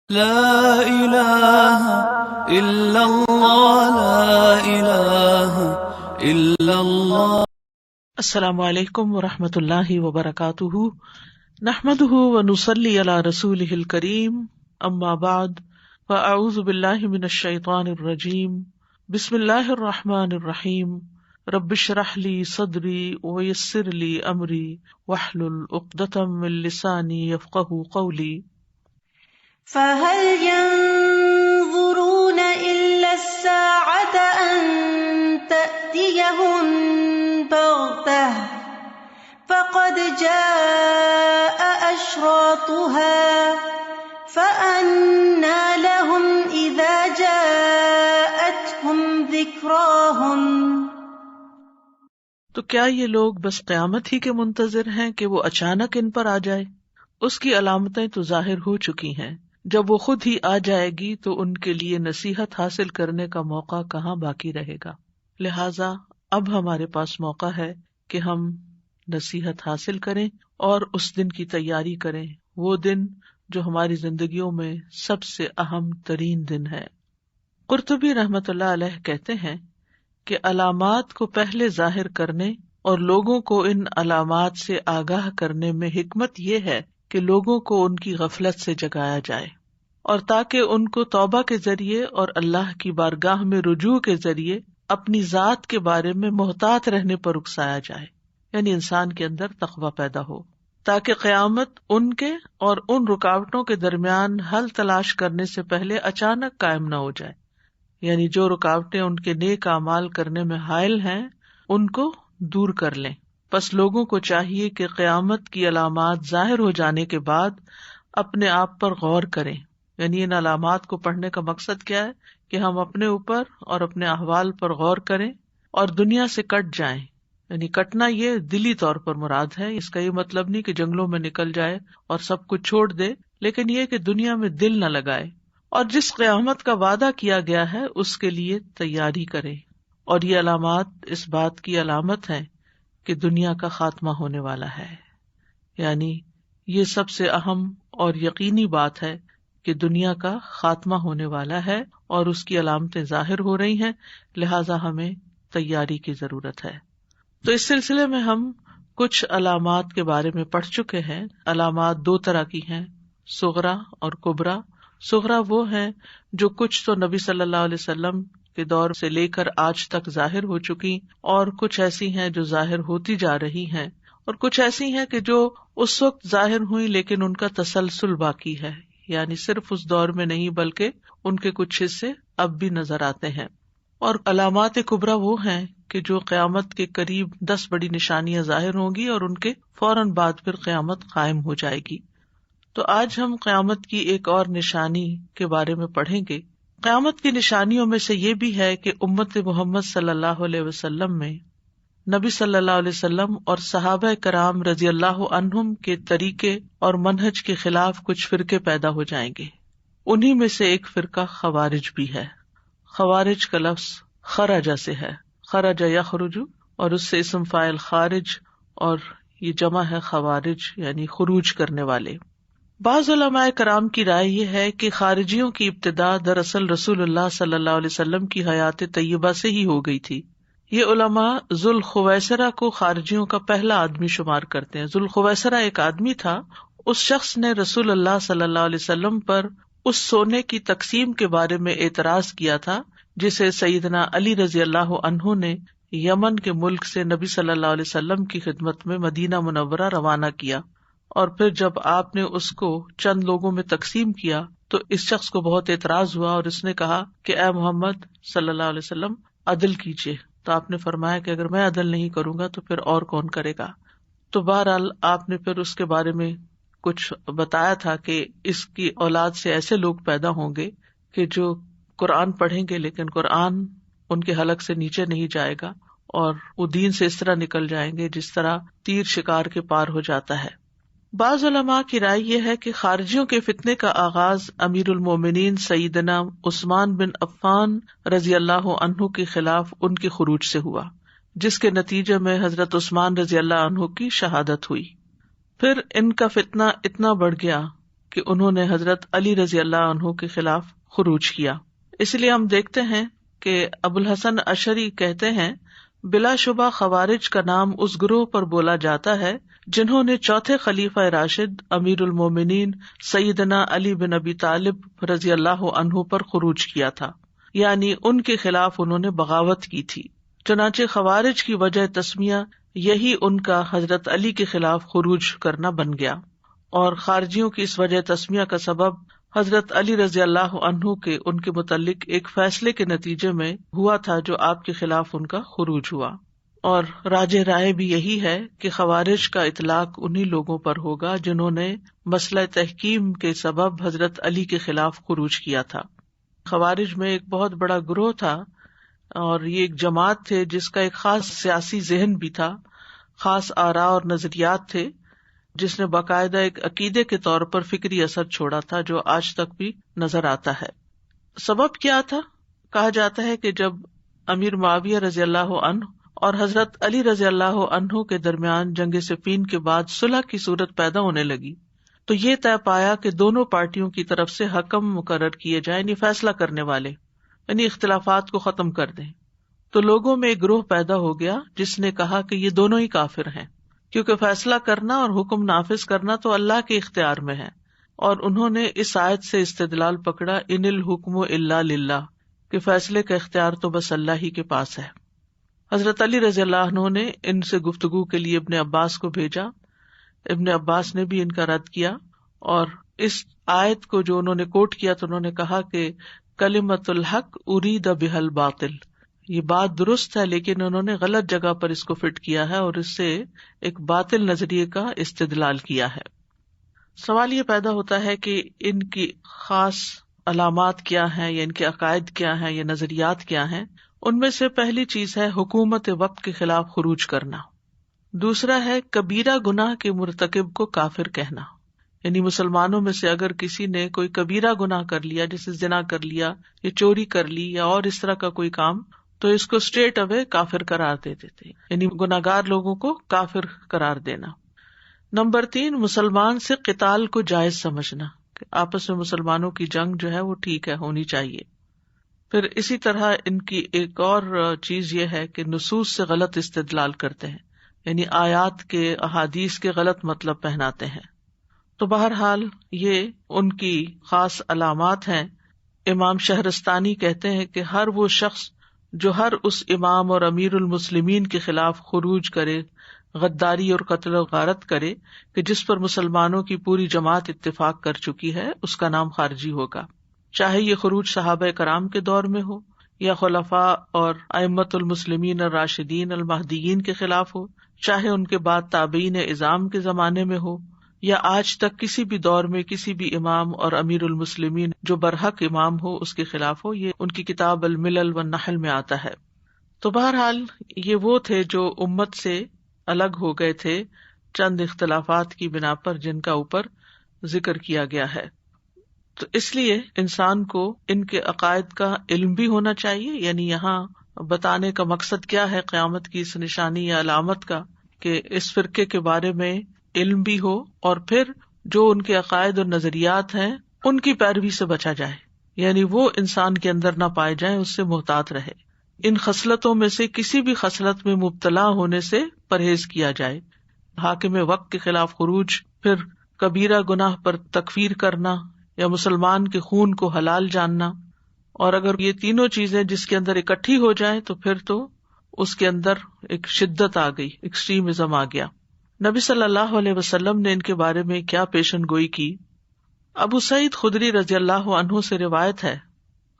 لا إله إلا الله لا إله إلا الله. السلام علیکم ورحمۃ اللہ وبرکاتہ، نحمده ونصلی علی رسولہ الکریم، اما بعد فاعوذ باللہ من الشیطان الرجیم، بسم اللہ الرحمن الرحیم، رب اشرح لی صدری ویسر لی امری واحلل عقدۃ من لسانی یفقہوا قولی۔ فَهَلْ يَنظُرُونَ إِلَّا السَّاعَةَ أَن تَأْتِيَهُم بَغْتَةً فَقَدْ جَاءَ أَشْرَاطُهَا فَأَنَّىٰ لَهُمْ إِذَا جَاءَتْهُمْ ذِكْرَاهُمْ۔ تو کیا یہ لوگ بس قیامت ہی کے منتظر ہیں کہ وہ اچانک ان پر آ جائے؟ اس کی علامتیں تو ظاہر ہو چکی ہیں، جب وہ خود ہی آ جائے گی تو ان کے لیے نصیحت حاصل کرنے کا موقع کہاں باقی رہے گا۔ لہٰذا اب ہمارے پاس موقع ہے کہ ہم نصیحت حاصل کریں اور اس دن کی تیاری کریں، وہ دن جو ہماری زندگیوں میں سب سے اہم ترین دن ہے۔ قرطبی رحمۃ اللہ علیہ کہتے ہیں کہ علامات کو پہلے ظاہر کرنے اور لوگوں کو ان علامات سے آگاہ کرنے میں حکمت یہ ہے کہ لوگوں کو ان کی غفلت سے جگایا جائے، اور تاکہ ان کو توبہ کے ذریعے اور اللہ کی بارگاہ میں رجوع کے ذریعے اپنی ذات کے بارے میں محتاط رہنے پر اکسایا جائے، یعنی انسان کے اندر تقویٰ پیدا ہو، تاکہ قیامت ان کے اور ان رکاوٹوں کے درمیان حل تلاش کرنے سے پہلے اچانک قائم نہ ہو جائے، یعنی جو رکاوٹیں ان کے نیک اعمال کرنے میں حائل ہیں ان کو دور کر لیں۔ پس لوگوں کو چاہیے کہ قیامت کی علامات ظاہر ہو جانے کے بعد اپنے آپ پر غور کریں، یعنی ان علامات کو پڑھنے کا مقصد کیا ہے کہ ہم اپنے اوپر اور اپنے احوال پر غور کریں اور دنیا سے کٹ جائیں، یعنی کٹنا یہ دلی طور پر مراد ہے، اس کا یہ مطلب نہیں کہ جنگلوں میں نکل جائے اور سب کچھ چھوڑ دے، لیکن یہ کہ دنیا میں دل نہ لگائے، اور جس قیامت کا وعدہ کیا گیا ہے اس کے لیے تیاری کریں۔ اور یہ علامات اس بات کی علامت ہیں کہ دنیا کا خاتمہ ہونے والا ہے، یعنی یہ سب سے اہم اور یقینی بات ہے کہ دنیا کا خاتمہ ہونے والا ہے اور اس کی علامتیں ظاہر ہو رہی ہیں، لہٰذا ہمیں تیاری کی ضرورت ہے۔ تو اس سلسلے میں ہم کچھ علامات کے بارے میں پڑھ چکے ہیں۔ علامات دو طرح کی ہیں، صغرا اور کبرا۔ صغرا وہ ہیں جو کچھ تو نبی صلی اللہ علیہ وسلم کے دور سے لے کر آج تک ظاہر ہو چکی، اور کچھ ایسی ہیں جو ظاہر ہوتی جا رہی ہیں، اور کچھ ایسی ہیں کہ جو اس وقت ظاہر ہوئی لیکن ان کا تسلسل باقی ہے، یعنی صرف اس دور میں نہیں بلکہ ان کے کچھ حصے اب بھی نظر آتے ہیں۔ اور علامات کبرا وہ ہیں کہ جو قیامت کے قریب 10 بڑی نشانیاں ظاہر ہوں گی اور ان کے فوراً بعد پھر قیامت قائم ہو جائے گی۔ تو آج ہم قیامت کی ایک اور نشانی کے بارے میں پڑھیں گے۔ قیامت کی نشانیوں میں سے یہ بھی ہے کہ امت محمد صلی اللہ علیہ وسلم میں نبی صلی اللہ علیہ وسلم اور صحابہ کرام رضی اللہ عنہم کے طریقے اور منہج کے خلاف کچھ فرقے پیدا ہو جائیں گے۔ انہی میں سے ایک فرقہ خوارج بھی ہے۔ خوارج کا لفظ خرجہ سے ہے، خرج یخرج، اور اس سے اسم فاعل خارج، اور یہ جمع ہے خوارج، یعنی خروج کرنے والے۔ بعض علماء کرام کی رائے یہ ہے کہ خارجیوں کی ابتدا دراصل رسول اللہ صلی اللہ علیہ وسلم کی حیات طیبہ سے ہی ہو گئی تھی۔ یہ علماء ذوالخویسرہ کو خارجیوں کا پہلا آدمی شمار کرتے ہیں۔ ذوالخویسرہ ایک آدمی تھا، اس شخص نے رسول اللہ صلی اللہ علیہ وسلم پر اس سونے کی تقسیم کے بارے میں اعتراض کیا تھا جسے سیدنا علی رضی اللہ عنہ نے یمن کے ملک سے نبی صلی اللہ علیہ وسلم کی خدمت میں مدینہ منورہ روانہ کیا، اور پھر جب آپ نے اس کو چند لوگوں میں تقسیم کیا تو اس شخص کو بہت اعتراض ہوا، اور اس نے کہا کہ اے محمد صلی اللہ علیہ وسلم عدل کیجیے۔ تو آپ نے فرمایا کہ اگر میں عدل نہیں کروں گا تو پھر اور کون کرے گا؟ تو بہرحال آپ نے پھر اس کے بارے میں کچھ بتایا تھا کہ اس کی اولاد سے ایسے لوگ پیدا ہوں گے کہ جو قرآن پڑھیں گے لیکن قرآن ان کے حلق سے نیچے نہیں جائے گا، اور وہ دین سے اس طرح نکل جائیں گے جس طرح تیر شکار کے پار ہو جاتا ہے۔ بعض علماء کی رائے یہ ہے کہ خارجیوں کے فتنے کا آغاز امیر المومنین سیدنا عثمان بن عفان رضی اللہ عنہ کے خلاف ان کے خروج سے ہوا، جس کے نتیجے میں حضرت عثمان رضی اللہ عنہ کی شہادت ہوئی۔ پھر ان کا فتنہ اتنا بڑھ گیا کہ انہوں نے حضرت علی رضی اللہ عنہ کے خلاف خروج کیا. اس لیے ہم دیکھتے ہیں کہ ابو الحسن اشعری کہتے ہیں بلا شبہ خوارج کا نام اس گروہ پر بولا جاتا ہے جنہوں نے چوتھے خلیفہ راشد امیر المومنین سیدنا علی بن ابی طالب رضی اللہ عنہ پر خروج کیا تھا، یعنی ان کے خلاف انہوں نے بغاوت کی تھی. چنانچہ خوارج کی وجہ تسمیہ یہی ان کا حضرت علی کے خلاف خروج کرنا بن گیا، اور خارجیوں کی اس وجہ تسمیہ کا سبب حضرت علی رضی اللہ عنہ کے ان کے متعلق ایک فیصلے کے نتیجے میں ہوا تھا جو آپ کے خلاف ان کا خروج ہوا. اور راجح رائے بھی یہی ہے کہ خوارج کا اطلاق انہی لوگوں پر ہوگا جنہوں نے مسئلہ تحکیم کے سبب حضرت علی کے خلاف خروج کیا تھا. خوارج میں ایک بہت بڑا گروہ تھا اور یہ ایک جماعت تھے جس کا ایک خاص سیاسی ذہن بھی تھا، خاص آراء اور نظریات تھے، جس نے باقاعدہ ایک عقیدے کے طور پر فکری اثر چھوڑا تھا جو آج تک بھی نظر آتا ہے. سبب کیا تھا؟ کہا جاتا ہے کہ جب امیر معاویہ رضی اللہ عنہ اور حضرت علی رضی اللہ عنہ کے درمیان جنگ صفین کے بعد صلح کی صورت پیدا ہونے لگی تو یہ طے پایا کہ دونوں پارٹیوں کی طرف سے حکم مقرر کیے جائیں، یعنی فیصلہ کرنے والے، یعنی اختلافات کو ختم کر دیں. تو لوگوں میں ایک گروہ پیدا ہو گیا جس نے کہا کہ یہ دونوں ہی کافر ہیں، کیونکہ فیصلہ کرنا اور حکم نافذ کرنا تو اللہ کے اختیار میں ہے. اور انہوں نے اس آیت سے استدلال پکڑا ان الحکم الا للہ، کہ فیصلے کا اختیار تو بس اللہ ہی کے پاس ہے. حضرت علی رضی اللہ عنہ نے ان سے گفتگو کے لیے ابن عباس کو بھیجا. ابن عباس نے بھی ان کا رد کیا، اور اس آیت کو جو انہوں نے کوٹ کیا تو انہوں نے کہا کہ کلمۃ الحق ارید بها الباطل، یہ بات درست ہے لیکن انہوں نے غلط جگہ پر اس کو فٹ کیا ہے اور اس سے ایک باطل نظریے کا استدلال کیا ہے. سوال یہ پیدا ہوتا ہے کہ ان کی خاص علامات کیا ہیں، یا ان کے عقائد کیا ہیں، یا نظریات کیا ہیں. ان میں سے پہلی چیز ہے حکومت وقت کے خلاف خروج کرنا. دوسرا ہے کبیرہ گناہ کے مرتکب کو کافر کہنا، یعنی مسلمانوں میں سے اگر کسی نے کوئی کبیرہ گناہ کر لیا، جیسے زنا کر لیا یا چوری کر لی یا اور اس طرح کا کوئی کام، تو اس کو اسٹریٹ اوے کافر قرار دے دیتے، یعنی گناہگار لوگوں کو کافر قرار دینا. نمبر 3، مسلمان سے قتال کو جائز سمجھنا، کہ آپس میں مسلمانوں کی جنگ جو ہے وہ ٹھیک ہے، ہونی چاہیے. پھر اسی طرح ان کی ایک اور چیز یہ ہے کہ نصوص سے غلط استدلال کرتے ہیں، یعنی آیات کے احادیث کے غلط مطلب پہناتے ہیں. تو بہرحال یہ ان کی خاص علامات ہیں. امام شہرستانی کہتے ہیں کہ ہر وہ شخص جو ہر اس امام اور امیر المسلمین کے خلاف خروج کرے، غداری اور قتل و غارت کرے کہ جس پر مسلمانوں کی پوری جماعت اتفاق کر چکی ہے، اس کا نام خارجی ہوگا، چاہے یہ خروج صحابہ کرام کے دور میں ہو یا خلفاء اور ائمۃ المسلمین الراشدین المہدیین کے خلاف ہو، چاہے ان کے بعد تابعین اعظام کے زمانے میں ہو، یا آج تک کسی بھی دور میں کسی بھی امام اور امیر المسلمین جو برحق امام ہو اس کے خلاف ہو. یہ ان کی کتاب الملل والنحل میں آتا ہے. تو بہرحال یہ وہ تھے جو امت سے الگ ہو گئے تھے چند اختلافات کی بنا پر جن کا اوپر ذکر کیا گیا ہے. تو اس لیے انسان کو ان کے عقائد کا علم بھی ہونا چاہیے. یعنی یہاں بتانے کا مقصد کیا ہے قیامت کی اس نشانی یا علامت کا، کہ اس فرقے کے بارے میں علم بھی ہو، اور پھر جو ان کے عقائد اور نظریات ہیں ان کی پیروی سے بچا جائے، یعنی وہ انسان کے اندر نہ پائے جائیں، اس سے محتاط رہے. ان خصلتوں میں سے کسی بھی خصلت میں مبتلا ہونے سے پرہیز کیا جائے. حاکم وقت کے خلاف خروج، پھر کبیرہ گناہ پر تکفیر کرنا یا مسلمان کے خون کو حلال جاننا، اور اگر یہ تینوں چیزیں جس کے اندر اکٹھی ہو جائیں تو پھر تو اس کے اندر ایک شدت آ گئی، ایکسٹریمزم آ گیا. نبی صلی اللہ علیہ وسلم نے ان کے بارے میں کیا پیشن گوئی کی؟ ابو سعید خدری رضی اللہ عنہ سے روایت ہے،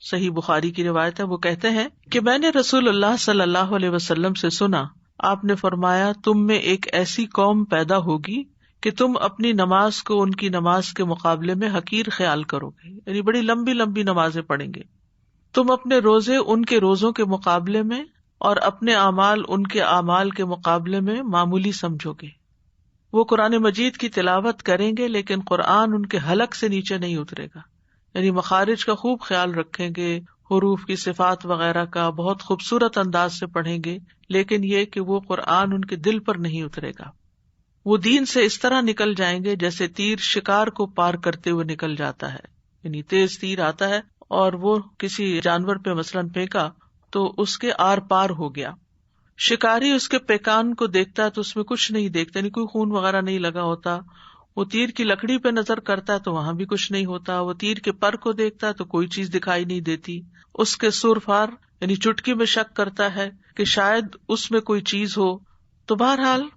صحیح بخاری کی روایت ہے، وہ کہتے ہیں کہ میں نے رسول اللہ صلی اللہ علیہ وسلم سے سنا، آپ نے فرمایا تم میں ایک ایسی قوم پیدا ہوگی کہ تم اپنی نماز کو ان کی نماز کے مقابلے میں حقیر خیال کرو گے، یعنی بڑی لمبی لمبی نمازیں پڑھیں گے. تم اپنے روزے ان کے روزوں کے مقابلے میں اور اپنے اعمال ان کے اعمال کے مقابلے میں معمولی سمجھو گے. وہ قرآن مجید کی تلاوت کریں گے لیکن قرآن ان کے حلق سے نیچے نہیں اترے گا، یعنی مخارج کا خوب خیال رکھیں گے، حروف کی صفات وغیرہ کا بہت خوبصورت انداز سے پڑھیں گے، لیکن یہ کہ وہ قرآن ان کے دل پر نہیں اترے گا. وہ دین سے اس طرح نکل جائیں گے جیسے تیر شکار کو پار کرتے ہوئے نکل جاتا ہے. یعنی تیز تیر آتا ہے اور وہ کسی جانور پہ مثلاً پھینکا تو اس کے آر پار ہو گیا. شکاری اس کے پیکان کو دیکھتا ہے تو اس میں کچھ نہیں دیکھتا، یعنی کوئی خون وغیرہ نہیں لگا ہوتا. وہ تیر کی لکڑی پہ نظر کرتا ہے تو وہاں بھی کچھ نہیں ہوتا. وہ تیر کے پر کو دیکھتا ہے تو کوئی چیز دکھائی نہیں دیتی. اس کے سر فار یعنی چٹکی میں شک کرتا ہے کہ شاید اس میں کوئی چیز ہو. تو بہرحال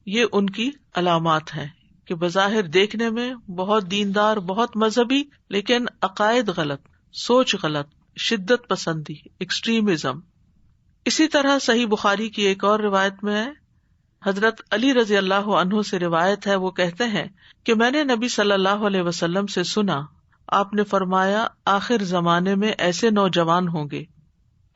یہ ان کی علامات ہیں کہ بظاہر دیکھنے میں بہت دیندار، بہت مذہبی، لیکن عقائد غلط، سوچ غلط، شدت پسندی، ایکسٹریمزم. اسی طرح صحیح بخاری کی ایک اور روایت میں ہے، حضرت علی رضی اللہ عنہ سے روایت ہے، وہ کہتے ہیں کہ میں نے نبی صلی اللہ علیہ وسلم سے سنا، آپ نے فرمایا آخر زمانے میں ایسے نوجوان ہوں گے.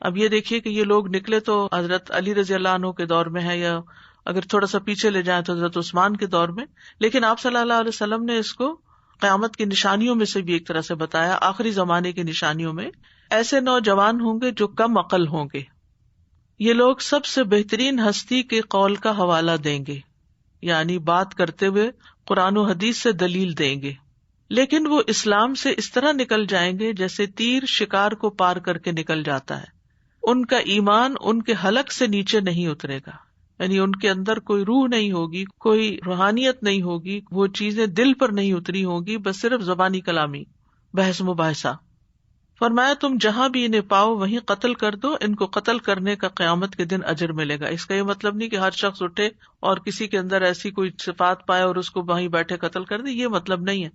اب یہ دیکھیے کہ یہ لوگ نکلے تو حضرت علی رضی اللہ عنہ کے دور میں ہے، یا اگر تھوڑا سا پیچھے لے جائیں تو حضرت عثمان کے دور میں، لیکن آپ صلی اللہ علیہ وسلم نے اس کو قیامت کی نشانیوں میں سے بھی ایک طرح سے بتایا. آخری زمانے کی نشانیوں میں ایسے نوجوان ہوں گے جو کم عقل ہوں گے. یہ لوگ سب سے بہترین ہستی کے قول کا حوالہ دیں گے، یعنی بات کرتے ہوئے قرآن و حدیث سے دلیل دیں گے، لیکن وہ اسلام سے اس طرح نکل جائیں گے جیسے تیر شکار کو پار کر کے نکل جاتا ہے. ان کا ایمان ان کے حلق سے نیچے نہیں اترے گا، یعنی ان کے اندر کوئی روح نہیں ہوگی، کوئی روحانیت نہیں ہوگی، وہ چیزیں دل پر نہیں اتری ہوگی، بس صرف زبانی کلامی، بحث مباحثہ. فرمایا تم جہاں بھی انہیں پاؤ وہیں قتل کر دو، ان کو قتل کرنے کا قیامت کے دن اجر ملے گا. اس کا یہ مطلب نہیں کہ ہر شخص اٹھے اور کسی کے اندر ایسی کوئی صفات پائے اور اس کو وہیں بیٹھے قتل کر دے، یہ مطلب نہیں ہے.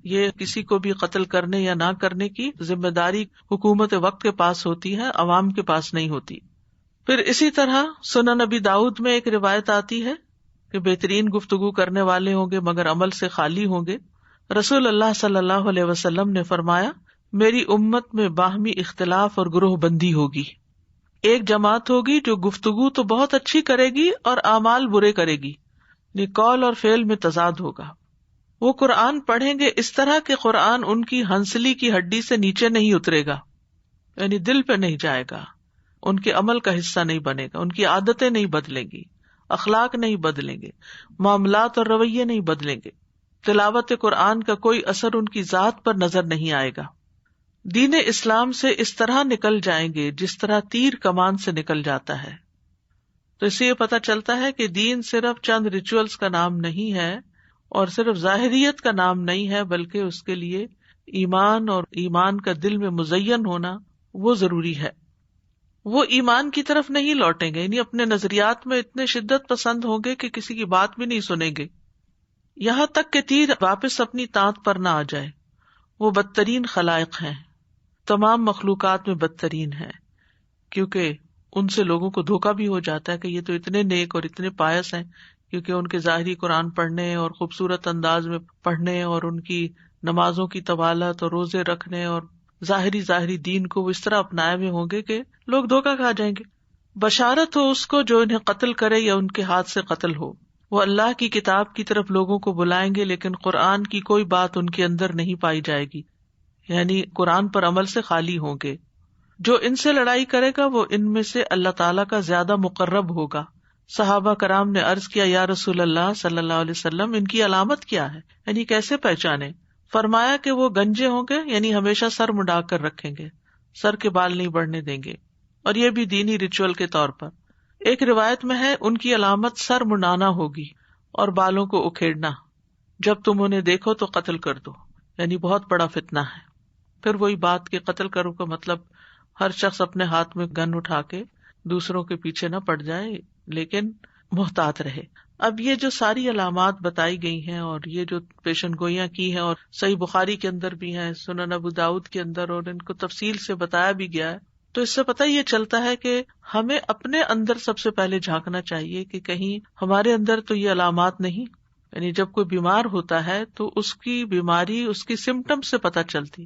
یہ کسی کو بھی قتل کرنے یا نہ کرنے کی ذمہ داری حکومت وقت کے پاس ہوتی ہے، عوام کے پاس نہیں ہوتی. پھر اسی طرح سنن نبی داؤد میں ایک روایت آتی ہے کہ بہترین گفتگو کرنے والے ہوں گے مگر عمل سے خالی ہوں گے. رسول اللہ صلی اللہ علیہ وسلم نے فرمایا میری امت میں باہمی اختلاف اور گروہ بندی ہوگی. ایک جماعت ہوگی جو گفتگو تو بہت اچھی کرے گی اور اعمال برے کرے گی، یعنی قول اور فعل میں تضاد ہوگا. وہ قرآن پڑھیں گے اس طرح کہ قرآن ان کی ہنسلی کی ہڈی سے نیچے نہیں اترے گا، یعنی دل پہ نہیں جائے گا، ان کے عمل کا حصہ نہیں بنے گا، ان کی عادتیں نہیں بدلیں گی، اخلاق نہیں بدلیں گے، معاملات اور رویے نہیں بدلیں گے. تلاوت قرآن کا کوئی اثر ان کی ذات پر نظر نہیں آئے گا. دین اسلام سے اس طرح نکل جائیں گے جس طرح تیر کمان سے نکل جاتا ہے. تو اس سے یہ پتہ چلتا ہے کہ دین صرف چند ریچولز کا نام نہیں ہے اور صرف ظاہریت کا نام نہیں ہے، بلکہ اس کے لیے ایمان اور ایمان کا دل میں مزین ہونا وہ ضروری ہے. وہ ایمان کی طرف نہیں لوٹیں گے، یعنی اپنے نظریات میں اتنے شدت پسند ہوں گے کہ کسی کی بات بھی نہیں سنیں گے، یہاں تک کہ تیر واپس اپنی تانت پر نہ آ جائے. وہ بدترین خلائق ہیں، تمام مخلوقات میں بدترین ہیں، کیونکہ ان سے لوگوں کو دھوکا بھی ہو جاتا ہے کہ یہ تو اتنے نیک اور اتنے پائس ہیں، کیونکہ ان کے ظاہری قرآن پڑھنے اور خوبصورت انداز میں پڑھنے اور ان کی نمازوں کی طوالت اور روزے رکھنے اور ظاہری دین کو وہ اس طرح اپنائے ہوئے ہوں گے کہ لوگ دھوکا کھا جائیں گے. بشارت ہو اس کو جو انہیں قتل کرے یا ان کے ہاتھ سے قتل ہو. وہ اللہ کی کتاب کی طرف لوگوں کو بلائیں گے لیکن قرآن کی کوئی بات ان کے اندر نہیں پائی جائے گی، یعنی قرآن پر عمل سے خالی ہوں گے. جو ان سے لڑائی کرے گا وہ ان میں سے اللہ تعالیٰ کا زیادہ مقرب ہوگا. صحابہ کرام نے عرض کیا یا رسول اللہ صلی اللہ علیہ وسلم ان کی علامت کیا ہے، یعنی کیسے پہچانے؟ فرمایا کہ وہ گنجے ہوں گے، یعنی ہمیشہ سر مڈا کر رکھیں گے، سر کے بال نہیں بڑھنے دیں گے، اور یہ بھی دینی ریچول کے طور پر. ایک روایت میں ہے ان کی علامت سر منڈانا ہوگی اور بالوں کو اکھیڑنا. جب تم انہیں دیکھو تو قتل کر دو، یعنی بہت بڑا فتنہ ہے. پھر وہی بات کہ قتل کرو کا مطلب ہر شخص اپنے ہاتھ میں گن اٹھا کے دوسروں کے پیچھے نہ پڑ جائے، لیکن محتاط رہے. اب یہ جو ساری علامات بتائی گئی ہیں اور یہ جو پیشن گوئیاں کی ہیں، اور صحیح بخاری کے اندر بھی ہیں، سنن ابو داؤد کے اندر، اور ان کو تفصیل سے بتایا بھی گیا ہے، تو اس سے پتہ یہ چلتا ہے کہ ہمیں اپنے اندر سب سے پہلے جھانکنا چاہیے کہ کہیں ہمارے اندر تو یہ علامات نہیں. یعنی جب کوئی بیمار ہوتا ہے تو اس کی بیماری اس کی سمٹم سے پتہ چلتی.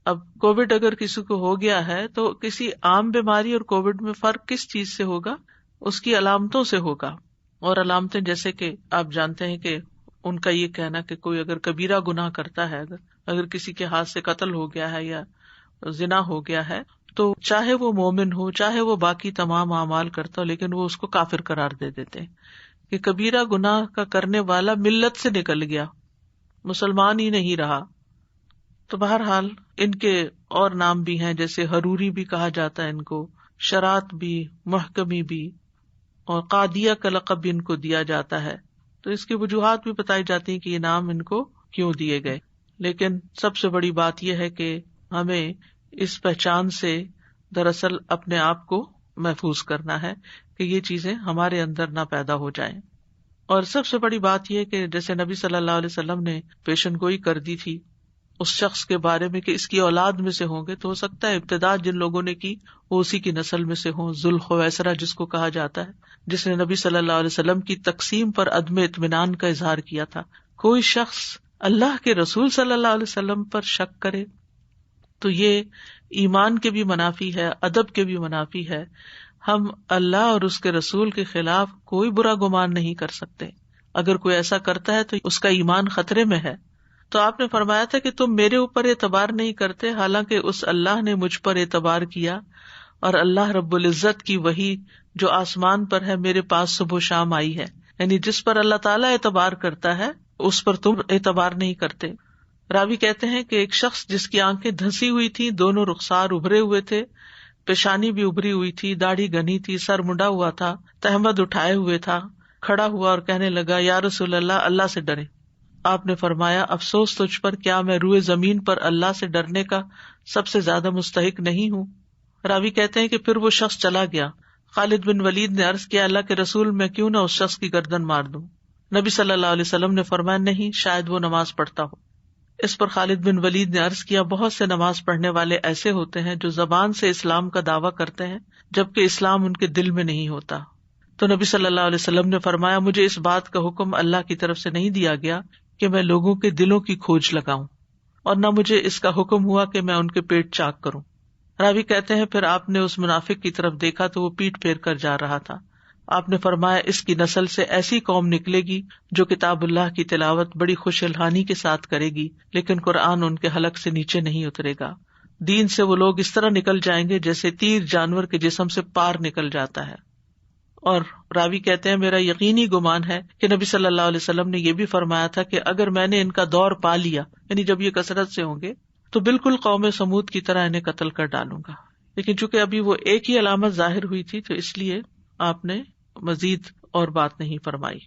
اب کووڈ اگر کسی کو ہو گیا ہے تو کسی عام بیماری اور کووڈ میں فرق کس چیز سے ہوگا؟ اس کی علامتوں سے ہوگا. اور علامتیں جیسے کہ آپ جانتے ہیں کہ ان کا یہ کہنا کہ کوئی اگر کبیرہ گناہ کرتا ہے، اگر کسی کے ہاتھ سے قتل ہو گیا ہے یا زنا ہو گیا ہے، تو چاہے وہ مومن ہو، چاہے وہ باقی تمام اعمال کرتا ہو، لیکن وہ اس کو کافر قرار دے دیتے ہیں. کہ کبیرہ گناہ کا کرنے والا ملت سے نکل گیا، مسلمان ہی نہیں رہا. تو بہرحال ان کے اور نام بھی ہیں، جیسے حروری بھی کہا جاتا ہے ان کو، شرات بھی، محکمی بھی، اور قادیہ کا لقب بھی ان کو دیا جاتا ہے. تو اس کی وجوہات بھی بتائی جاتی ہیں کہ یہ نام ان کو کیوں دیے گئے. لیکن سب سے بڑی بات یہ ہے کہ ہمیں اس پہچان سے دراصل اپنے آپ کو محفوظ کرنا ہے کہ یہ چیزیں ہمارے اندر نہ پیدا ہو جائیں. اور سب سے بڑی بات یہ کہ جیسے نبی صلی اللہ علیہ وسلم نے پیشن گوئی کر دی تھی اس شخص کے بارے میں کہ اس کی اولاد میں سے ہوں گے، تو ہو سکتا ہے ابتدا جن لوگوں نے کی وہ اسی کی نسل میں سے ہوں. ذوالخویسرہ جس کو کہا جاتا ہے، جس نے نبی صلی اللہ علیہ وسلم کی تقسیم پر عدم اطمینان کا اظہار کیا تھا. کوئی شخص اللہ کے رسول صلی اللہ علیہ وسلم پر شک کرے تو یہ ایمان کے بھی منافی ہے، ادب کے بھی منافی ہے. ہم اللہ اور اس کے رسول کے خلاف کوئی برا گمان نہیں کر سکتے. اگر کوئی ایسا کرتا ہے تو اس کا ایمان خطرے میں ہے. تو آپ نے فرمایا تھا کہ تم میرے اوپر اعتبار نہیں کرتے، حالانکہ اس اللہ نے مجھ پر اعتبار کیا، اور اللہ رب العزت کی وحی جو آسمان پر ہے میرے پاس صبح و شام آئی ہے. یعنی جس پر اللہ تعالیٰ اعتبار کرتا ہے اس پر تم اعتبار نہیں کرتے. راوی کہتے ہیں کہ ایک شخص جس کی آنکھیں دھنسی ہوئی تھی، دونوں رخسار ابھرے ہوئے تھے، پیشانی بھی ابھری ہوئی تھی، داڑھی گنی تھی، سر منڈا ہوا تھا، تہمد اٹھائے ہوئے تھا، کھڑا ہوا اور کہنے لگا یا رسول اللہ، اللہ سے ڈرے. آپ نے فرمایا افسوس تجھ پر، کیا میں روئے زمین پر اللہ سے ڈرنے کا سب سے زیادہ مستحق نہیں ہوں؟ راوی کہتے ہیں کہ پھر وہ شخص چلا گیا. خالد بن ولید نے عرض کیا اللہ کے رسول، میں کیوں نہ اس شخص کی گردن مار دوں؟ نبی صلی اللہ علیہ وسلم نے فرمایا نہیں، شاید وہ نماز پڑھتا ہو. اس پر خالد بن ولید نے عرض کیا بہت سے نماز پڑھنے والے ایسے ہوتے ہیں جو زبان سے اسلام کا دعویٰ کرتے ہیں جبکہ اسلام ان کے دل میں نہیں ہوتا. تو نبی صلی اللہ علیہ وسلم نے فرمایا مجھے اس بات کا حکم اللہ کی طرف سے نہیں دیا گیا کہ میں لوگوں کے دلوں کی کھوج لگاؤں، اور نہ مجھے اس کا حکم ہوا کہ میں ان کے پیٹ چاک کروں. راوی کہتے ہیں پھر آپ نے اس منافق کی طرف دیکھا تو وہ پیٹ پھیر کر جا رہا تھا. آپ نے فرمایا اس کی نسل سے ایسی قوم نکلے گی جو کتاب اللہ کی تلاوت بڑی خوش الحانی کے ساتھ کرے گی، لیکن قرآن ان کے حلق سے نیچے نہیں اترے گا. دین سے وہ لوگ اس طرح نکل جائیں گے جیسے تیر جانور کے جسم سے پار نکل جاتا ہے. اور راوی کہتے ہیں میرا یقینی گمان ہے کہ نبی صلی اللہ علیہ وسلم نے یہ بھی فرمایا تھا کہ اگر میں نے ان کا دور پا لیا، یعنی جب یہ کثرت سے ہوں گے، تو بالکل قوم سمود کی طرح انہیں قتل کر ڈالوں گا. لیکن چونکہ ابھی وہ ایک ہی علامت ظاہر ہوئی تھی تو اس لیے آپ نے مزید اور بات نہیں فرمائی.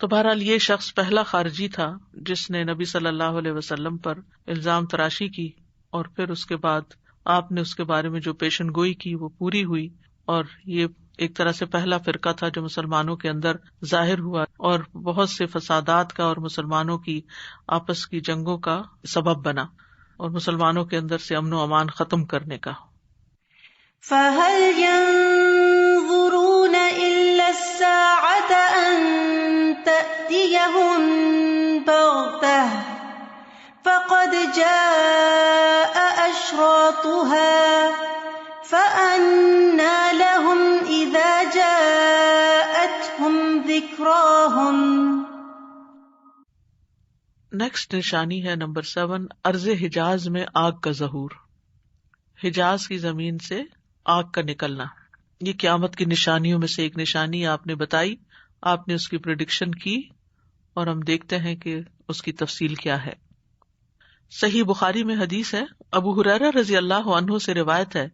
تو بہرحال یہ شخص پہلا خارجی تھا جس نے نبی صلی اللہ علیہ وسلم پر الزام تراشی کی، اور پھر اس کے بعد آپ نے اس کے بارے میں جو پیشن گوئی کی وہ پوری ہوئی، اور یہ ایک طرح سے پہلا فرقہ تھا جو مسلمانوں کے اندر ظاہر ہوا اور بہت سے فسادات کا اور مسلمانوں کی آپس کی جنگوں کا سبب بنا اور مسلمانوں کے اندر سے امن و امان ختم کرنے کا. فَهَلْ يَنظُرُونَ إِلَّا السَّاعَةَ أَن تَأْتِيَهُم بَغْتَةً فَقَدْ جَاءَ أَشْرَاطُهَا فَأَنَّى لَهُمْ إِذَا جَاءَتْهُمْ ذِكْرَاهُمْ. نیکسٹ نشانی ہے نمبر 7، ارض حجاز میں آگ کا ظہور. حجاز کی زمین سے آگ کا نکلنا یہ قیامت کی نشانیوں میں سے ایک نشانی آپ نے بتائی، آپ نے اس کی پریڈکشن کی، اور ہم دیکھتے ہیں کہ اس کی تفصیل کیا ہے. صحیح بخاری میں حدیث ہے، ابو ہریرہ رضی اللہ عنہ سے روایت ہے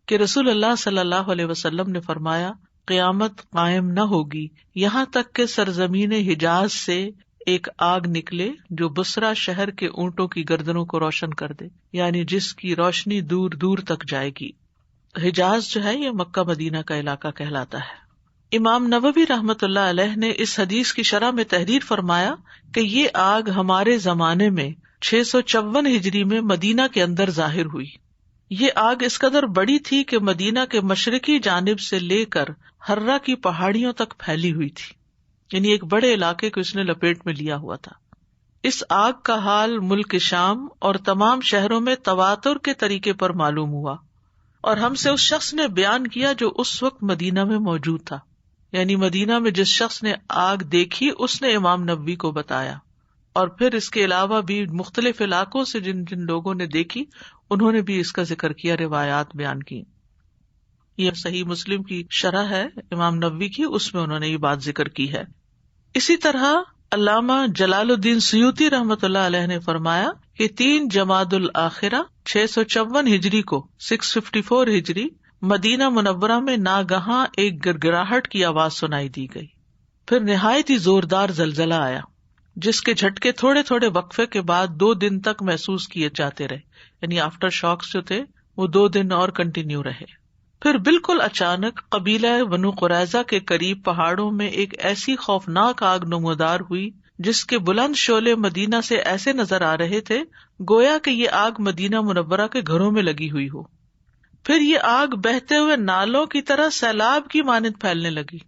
کہ رسول اللہ صلی اللہ علیہ وسلم نے فرمایا قیامت قائم نہ ہوگی یہاں تک کہ سرزمین حجاز سے ایک آگ نکلے جو بصرہ شہر کے اونٹوں کی گردنوں کو روشن کر دے، یعنی جس کی روشنی دور دور تک جائے گی. حجاز جو ہے یہ مکہ مدینہ کا علاقہ کہلاتا ہے. امام نووی رحمۃ اللہ علیہ نے اس حدیث کی شرح میں تحریر فرمایا کہ یہ آگ ہمارے زمانے میں 654 ہجری میں مدینہ کے اندر ظاہر ہوئی. یہ آگ اس قدر بڑی تھی کہ مدینہ کے مشرقی جانب سے لے کر ہرہ کی پہاڑیوں تک پھیلی ہوئی تھی، یعنی ایک بڑے علاقے کو اس نے لپیٹ میں لیا ہوا تھا. اس آگ کا حال ملک شام اور تمام شہروں میں تواتر کے طریقے پر معلوم ہوا، اور ہم سے اس شخص نے بیان کیا جو اس وقت مدینہ میں موجود تھا. یعنی مدینہ میں جس شخص نے آگ دیکھی اس نے امام نووی کو بتایا، اور پھر اس کے علاوہ بھی مختلف علاقوں سے جن جن لوگوں نے دیکھی انہوں نے بھی اس کا ذکر کیا، روایات بیان کی. یہ صحیح مسلم کی شرح ہے امام نووی کی، اس میں انہوں نے یہ بات ذکر کی ہے. اسی طرح علامہ جلال الدین سیوطی رحمۃ اللہ علیہ نے فرمایا کہ 3 جمادی الآخرہ 654 ہجری کو 654 ہجری مدینہ منورہ میں ناگہاں ایک گڑگڑاہٹ کی آواز سنائی دی گئی. پھر نہایت ہی زوردار زلزلہ آیا جس کے جھٹکے تھوڑے تھوڑے وقفے کے بعد 2 دن تک محسوس کیے جاتے رہے، یعنی آفٹر شاکس جو تھے وہ 2 دن اور کنٹینیو رہے. پھر بالکل اچانک قبیلہ بنو قریظہ کے قریب پہاڑوں میں ایک ایسی خوفناک آگ نمودار ہوئی جس کے بلند شعلے مدینہ سے ایسے نظر آ رہے تھے گویا کہ یہ آگ مدینہ منورہ کے گھروں میں لگی ہوئی ہو. پھر یہ آگ بہتے ہوئے نالوں کی طرح سیلاب کی مانند پھیلنے لگی،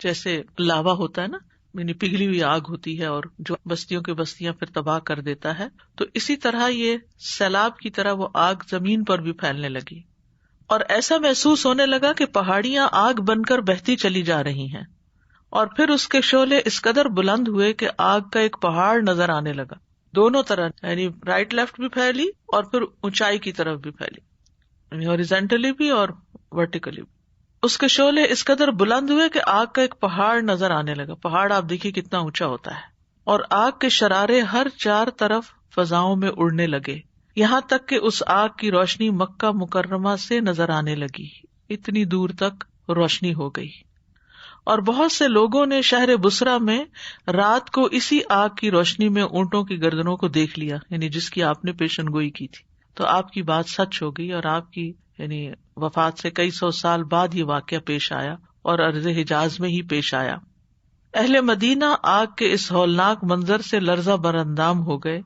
جیسے لاوا ہوتا ہے نا، یعنی پگھلی ہوئی آگ ہوتی ہے اور جو بستیوں کے بستیاں پھر تباہ کر دیتا ہے، تو اسی طرح یہ سیلاب کی طرح وہ آگ زمین پر بھی پھیلنے لگی. اور ایسا محسوس ہونے لگا کہ پہاڑیاں آگ بن کر بہتی چلی جا رہی ہیں، اور پھر اس کے شعلے اس قدر بلند ہوئے کہ آگ کا ایک پہاڑ نظر آنے لگا، دونوں طرح، یعنی رائٹ لیفٹ بھی پھیلی اور پھر اونچائی کی طرف بھی پھیلی، یعنی ہاریزونٹلی بھی اور ورٹیکلی بھی. اس کے شعلے اس قدر بلند ہوئے کہ آگ کا ایک پہاڑ نظر آنے لگا. پہاڑ آپ دیکھیے کتنا اونچا ہوتا ہے، اور آگ کے شرارے ہر 4 طرف فضاؤں میں اڑنے لگے، یہاں تک کہ اس آگ کی روشنی مکہ مکرمہ سے نظر آنے لگی. اتنی دور تک روشنی ہو گئی. اور بہت سے لوگوں نے شہر بصرہ میں رات کو اسی آگ کی روشنی میں اونٹوں کی گردنوں کو دیکھ لیا، یعنی جس کی آپ نے پیشن گوئی کی تھی. تو آپ کی بات سچ ہو گئی، اور آپ کی یعنی وفات سے کئی 100 سال بعد یہ واقعہ پیش آیا اور ارض حجاز میں ہی پیش آیا. اہل مدینہ آگ کے اس ہولناک منظر سے لرزہ براندام ہو گئے.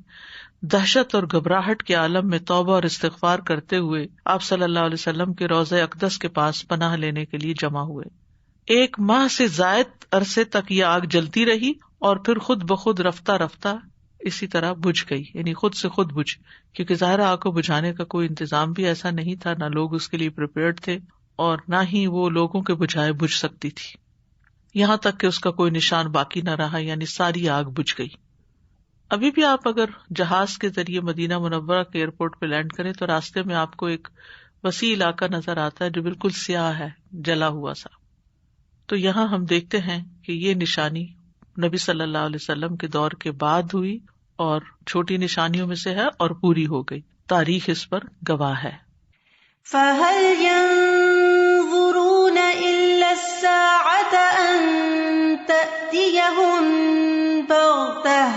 دہشت اور گھبراہٹ کے عالم میں توبہ اور استغفار کرتے ہوئے آپ صلی اللہ علیہ وسلم کے روضہ اقدس کے پاس پناہ لینے کے لیے جمع ہوئے. 1 ماہ سے زائد عرصے تک یہ آگ جلتی رہی اور پھر خود بخود رفتہ رفتہ اسی طرح بجھ گئی، یعنی خود سے خود بجھ، کیونکہ ظاہر آگ کو بجھانے کا کوئی انتظام بھی ایسا نہیں تھا، نہ لوگ اس کے لیے پریپیئرڈ تھے اور نہ ہی وہ لوگوں کے بجھائے بجھ سکتی تھی، یہاں تک کہ اس کا کوئی نشان باقی نہ رہا، یعنی ساری آگ بجھ گئی. ابھی بھی آپ اگر جہاز کے ذریعے مدینہ منورہ کے ایئرپورٹ پہ لینڈ کریں تو راستے میں آپ کو ایک وسیع علاقہ نظر آتا ہے جو بالکل سیاہ ہے، جلا ہوا سا. تو یہاں ہم دیکھتے ہیں کہ یہ نشانی نبی صلی اللہ علیہ وسلم کے دور کے بعد ہوئی اور چھوٹی نشانیوں میں سے ہے اور پوری ہو گئی. تاریخ اس پر گواہ ہے. فَهَلْ يَنظُرُونَ إِلَّا السَّاعَةَ أَن تَأْتِيَهُم بَغْتَةً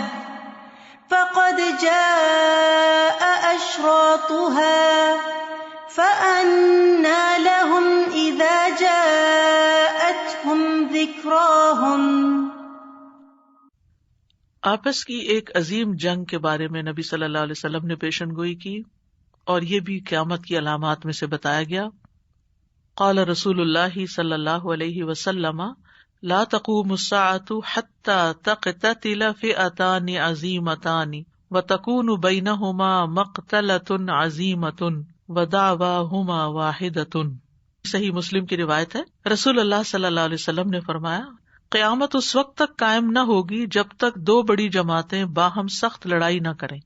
فَقَدْ جَاءَ أَشْرَاطُهَا فَأَنَّىٰ لَهُمْ إِذَا جَاءَتْهُمْ ذِكْرَاهُمْ. آپس کی ایک عظیم جنگ کے بارے میں نبی صلی اللہ علیہ وسلم نے پیشن گوئی کی، اور یہ بھی قیامت کی علامات میں سے بتایا گیا. قال رسول اللہ صلی اللہ علیہ وسلم لا تقوم الساعة حتى تقتتل فئتان عظیمتان وتكون بینہما مقتلة عظیمة ودعواہما واحدة. صحیح مسلم کی روایت ہے، رسول اللہ صلی اللہ علیہ وسلم نے فرمایا قیامت اس وقت تک قائم نہ ہوگی جب تک 2 بڑی جماعتیں باہم سخت لڑائی نہ کریں.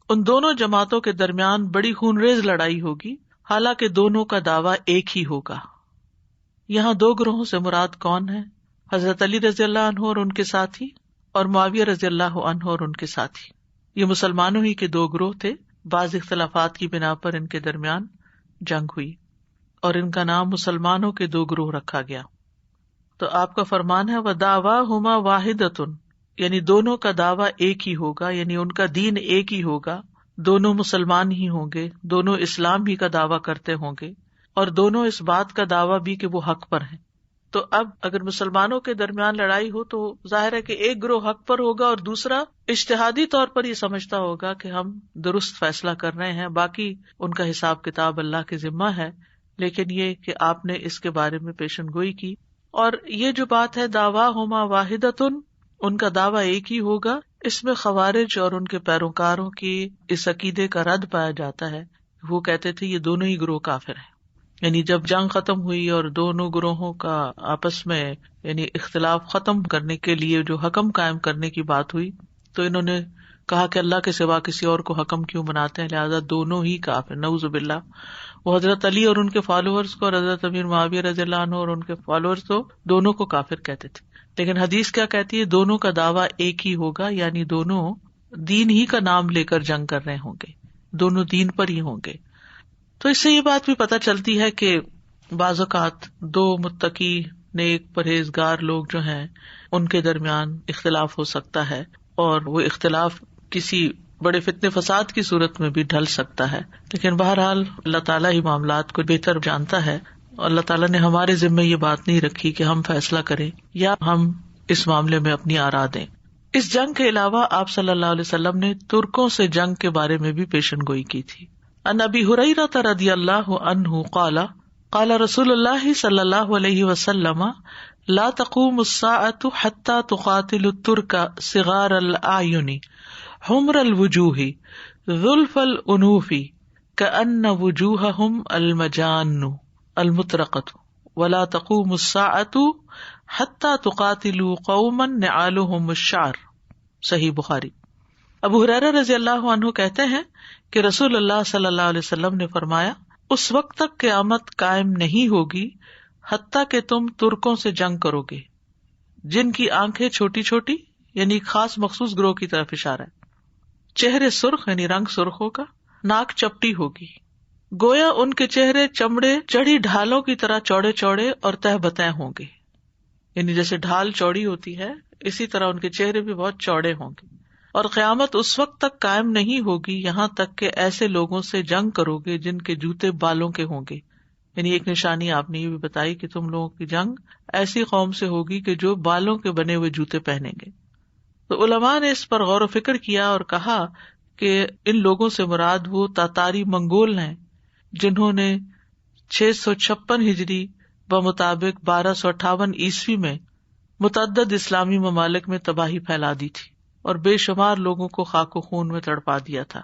ان دونوں جماعتوں کے درمیان بڑی خونریز لڑائی ہوگی، حالانکہ دونوں کا دعویٰ ایک ہی ہوگا. یہاں 2 گروہوں سے مراد کون ہے؟ حضرت علی رضی اللہ عنہ اور ان کے ساتھی، اور معاویہ رضی اللہ عنہ اور ان کے ساتھی. یہ مسلمانوں ہی کے 2 گروہ تھے. بعض اختلافات کی بنا پر ان کے درمیان جنگ ہوئی اور ان کا نام مسلمانوں کے 2 گروہ رکھا گیا. تو آپ کا فرمان ہے وَدَعْوَاهُمَا وَاحِدَةٌ، یعنی دونوں کا دعویٰ ایک ہی ہوگا، یعنی ان کا دین ایک ہی ہوگا، دونوں مسلمان ہی ہوں گے، دونوں اسلام ہی کا دعویٰ کرتے ہوں گے، اور دونوں اس بات کا دعویٰ بھی کہ وہ حق پر ہیں. تو اب اگر مسلمانوں کے درمیان لڑائی ہو تو ظاہر ہے کہ ایک گروہ حق پر ہوگا اور دوسرا اجتہادی طور پر یہ سمجھتا ہوگا کہ ہم درست فیصلہ کر رہے ہیں، باقی ان کا حساب کتاب اللہ کے ذمہ ہے. لیکن یہ کہ آپ نے اس کے بارے میں پیشن گوئی کی. اور یہ جو بات ہے دعواہما واحدۃ، ان کا دعویٰ ایک ہی ہوگا، اس میں خوارج اور ان کے پیروکاروں کی اس عقیدے کا رد پایا جاتا ہے. وہ کہتے تھے یہ دونوں ہی گروہ کافر ہیں. یعنی جب جنگ ختم ہوئی اور دونوں گروہوں کا آپس میں یعنی اختلاف ختم کرنے کے لیے جو حکم قائم کرنے کی بات ہوئی تو انہوں نے کہا کہ اللہ کے سوا کسی اور کو حکم کیوں بناتے ہیں، لہذا دونوں ہی کافر، نعوذ باللہ۔ وہ حضرت علی اور ان کے فالوورز کو اور حضرت امیر معاویہ رضی اللہ عنہ اور ان کے فالوورز کو دونوں کو کافر کہتے تھے، لیکن حدیث کیا کہتی ہے؟ دونوں کا دعویٰ ایک ہی ہوگا، یعنی دونوں دین ہی کا نام لے کر جنگ کر رہے ہوں گے، دونوں دین پر ہی ہوں گے۔ تو اس سے یہ بات بھی پتہ چلتی ہے کہ بعض اوقات دو متقی نیک پرہیزگار لوگ جو ہیں ان کے درمیان اختلاف ہو سکتا ہے، اور وہ اختلاف کسی بڑے فتنے فساد کی صورت میں بھی ڈھل سکتا ہے، لیکن بہرحال اللہ تعالیٰ ہی معاملات کو بہتر جانتا ہے، اور اللہ تعالیٰ نے ہمارے ذمہ یہ بات نہیں رکھی کہ ہم فیصلہ کریں یا ہم اس معاملے میں اپنی آراء دیں۔ اس جنگ کے علاوہ آپ صلی اللہ علیہ وسلم نے ترکوں سے جنگ کے بارے میں بھی پیشن گوئی کی تھی۔ عن ابی ہریرہ رضی اللہ عنہ قال قال رسول اللہ صلی اللہ علیہ وسلم لا تقوم الساعة حتى تقاتل الترك صغار الاعین حمر الوجوہ ذلف الانوف كأن وجوہهم المجان المطرقة ولا تقوم الساعة حتى تقاتلوا قوما نعالهم الشعر۔ صحیح بخاری۔ ابو ہریرہ رضی اللہ عنہ کہتے ہیں کہ رسول اللہ صلی اللہ علیہ وسلم نے فرمایا، اس وقت تک قیامت قائم نہیں ہوگی حتیٰ کہ تم ترکوں سے جنگ کرو گے جن کی آنکھیں چھوٹی چھوٹی، یعنی خاص مخصوص گروہ کی طرف اشارہ ہے، چہرے سرخ یعنی رنگ سرخ ہوگا، ناک چپٹی ہوگی، گویا ان کے چہرے چمڑے چڑھی ڈھالوں کی طرح چوڑے چوڑے اور تہ بتہ ہوں گے، یعنی جیسے ڈھال چوڑی ہوتی ہے اسی طرح ان کے چہرے بھی بہت چوڑے ہوں گے۔ اور قیامت اس وقت تک قائم نہیں ہوگی یہاں تک کہ ایسے لوگوں سے جنگ کرو گے جن کے جوتے بالوں کے ہوں گے، یعنی ایک نشانی آپ نے یہ بھی بتائی کہ تم لوگوں کی جنگ ایسی قوم سے ہوگی کہ جو بالوں کے بنے ہوئے جوتے پہنیں گے۔ تو علماء نے اس پر غور و فکر کیا اور کہا کہ ان لوگوں سے مراد وہ تاتاری منگول ہیں جنہوں نے 656 ہجری بمطابق 1258 عیسوی میں متعدد اسلامی ممالک میں تباہی پھیلا دی تھی اور بے شمار لوگوں کو خاک و خون میں تڑپا دیا تھا۔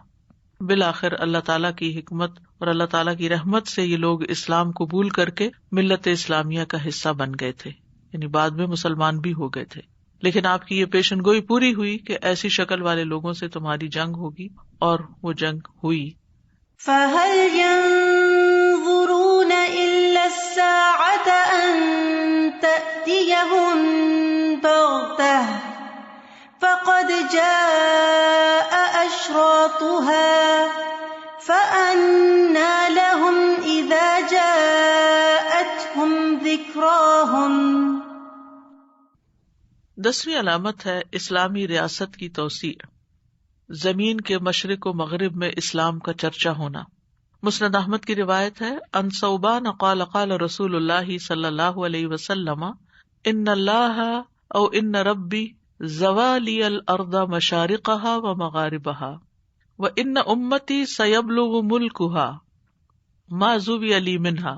بالآخر اللہ تعالیٰ کی حکمت اور اللہ تعالیٰ کی رحمت سے یہ لوگ اسلام قبول کر کے ملت اسلامیہ کا حصہ بن گئے تھے، یعنی بعد میں مسلمان بھی ہو گئے تھے، لیکن آپ کی یہ پیشن گوئی پوری ہوئی کہ ایسی شکل والے لوگوں سے تمہاری جنگ ہوگی، اور وہ جنگ ہوئی۔ فَهَلْ يَنظُرُونَ إِلَّا السَّاعَةَ أَن تَأْتِيَهُم بَغْتَةً فَقَدْ جَاءَ أَشْرَاطُهَا فَأَنَّىٰ لَهُمْ إِذَا جَاءَتْهُمْ ذِكْرَاهُمْ۔ 10ویں علامت ہے اسلامی ریاست کی توسیع، زمین کے مشرق و مغرب میں اسلام کا چرچا ہونا۔ مسند احمد کی روایت ہے، ان ثوبان قال قال رسول اللہ صلی اللہ علیہ وسلم ان اللہ او ان ربی زوالی الارض مشارقها ومغاربها وان امتی سیبلغ ملکها ما زوی لی منها